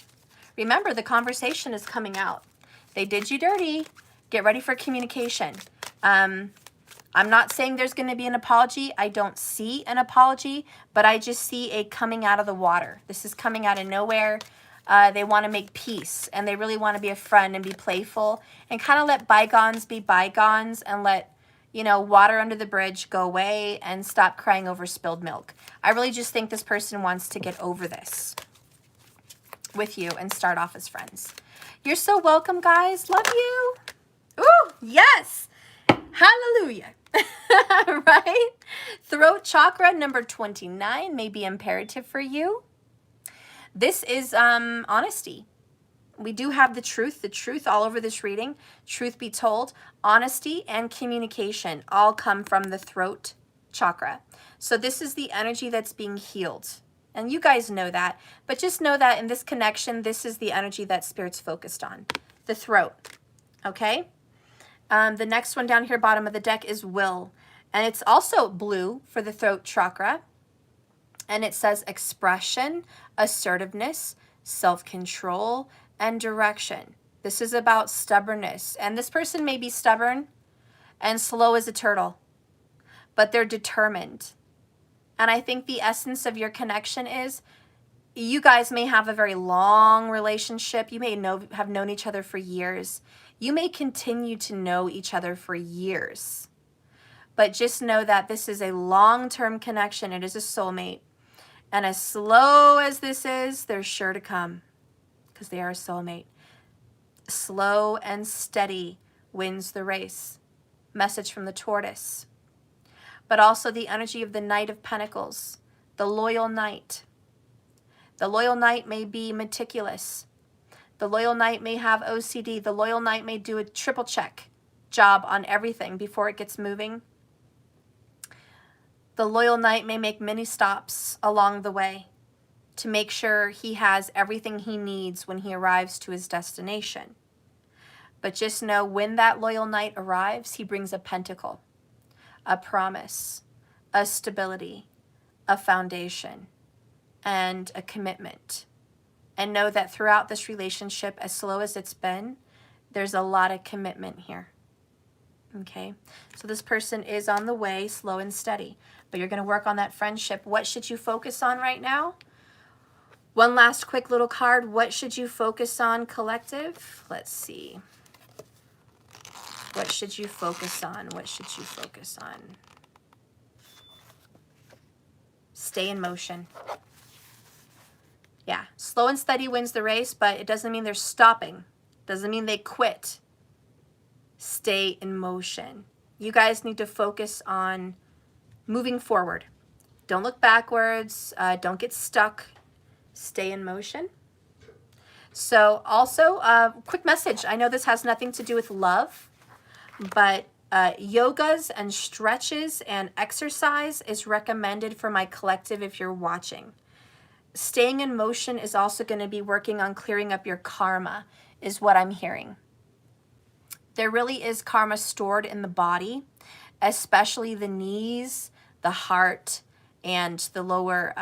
Remember, the conversation is coming out. They did you dirty. Get ready for communication. I'm not saying there's going to be an apology. I don't see an apology, but I just see a coming out of the water. This is coming out of nowhere. They want to make peace, and they really want to be a friend and be playful and kind of let bygones be bygones and let, you know, water under the bridge go away and stop crying over spilled milk. I really just think this person wants to get over this with you and start off as friends. You're so welcome, guys. Love you. Ooh, yes. Hallelujah. Right? Throat chakra number 29 may be imperative for you. This is honesty. We do have the truth all over this reading. Truth be told, honesty and communication all come from the throat chakra. So this is the energy that's being healed. And you guys know that, but just know that in this connection, this is the energy that Spirit's focused on, the throat, okay? The next one down here, bottom of the deck, is will. And it's also blue for the throat chakra. And it says expression, assertiveness, self-control, and direction. This is about stubbornness. And this person may be stubborn and slow as a turtle, but they're determined. And I think the essence of your connection is you guys may have a very long relationship. You may have known each other for years. You may continue to know each other for years. But just know that this is a long-term connection. It is a soulmate. And as slow as this is, they're sure to come because they are a soulmate. Slow and steady wins the race. Message from the tortoise. But also the energy of the Knight of Pentacles, the loyal knight. The loyal knight may be meticulous. The loyal knight may have OCD. The loyal knight may do a triple check job on everything before it gets moving. The loyal knight may make many stops along the way to make sure he has everything he needs when he arrives to his destination. But just know when that loyal knight arrives, he brings a pentacle, a promise, a stability, a foundation, and a commitment. And know that throughout this relationship, as slow as it's been, there's a lot of commitment here. Okay, so this person is on the way, slow and steady, but you're going to work on that friendship. What should you focus on right now? One last quick little card. What should you focus on, collective? Let's see. What should you focus on? What should you focus on? Stay in motion. Yeah, slow and steady wins the race, but it doesn't mean they're stopping. Doesn't mean they quit. Stay in motion. You guys need to focus on moving forward. Don't look backwards. Don't get stuck. Stay in motion. So also, quick message. I know this has nothing to do with love, but yogas and stretches and exercise is recommended for my collective if you're watching. Staying in motion is also going to be working on clearing up your karma, is what I'm hearing. There really is karma stored in the body, especially the knees, the heart, and the lower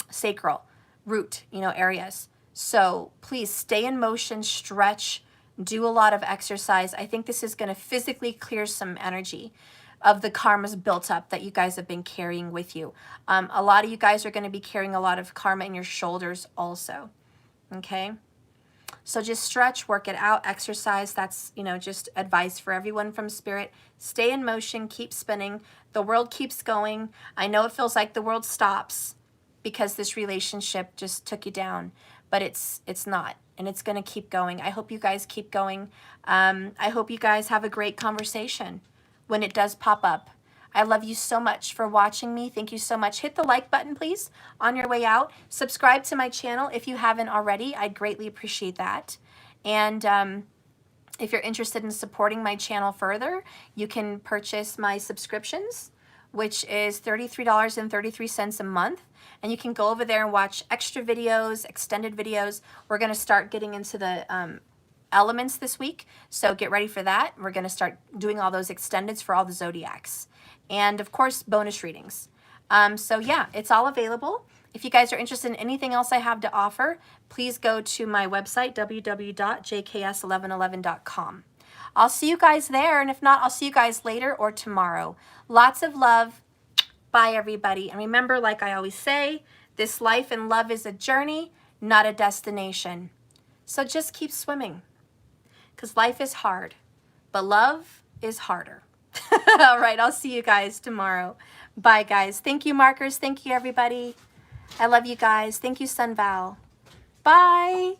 sacral root, areas. So please stay in motion, stretch, do a lot of exercise. I think this is going to physically clear some energy of the karmas built up that you guys have been carrying with you. A lot of you guys are going to be carrying a lot of karma in your shoulders also. Okay? So just stretch, work it out, exercise. That's, just advice for everyone from Spirit. Stay in motion, keep spinning. The world keeps going. I know it feels like the world stops because this relationship just took you down, but it's not, and it's going to keep going. I hope you guys keep going. I hope you guys have a great conversation when it does pop up. I love you so much for watching me. Thank you so much. Hit the like button, please, on your way out. Subscribe to my channel if you haven't already. I'd greatly appreciate that. And if you're interested in supporting my channel further, you can purchase my subscriptions, which is $33.33 a month. And you can go over there and watch extra videos, extended videos. We're going to start getting into the elements this week, so get ready for that. We're going to start doing all those extendeds for all the zodiacs. And of course, bonus readings. So yeah, it's all available. If you guys are interested in anything else I have to offer, please go to my website, www.jks1111.com. I'll see you guys there, and if not, I'll see you guys later or tomorrow. Lots of love. Bye, everybody. And remember, like I always say, this life and love is a journey, not a destination. So just keep swimming, because life is hard, but love is harder. All right, I'll see you guys tomorrow. Bye, guys. Thank you, markers. Thank you, everybody. I love you guys. Thank you, Sunval. Bye.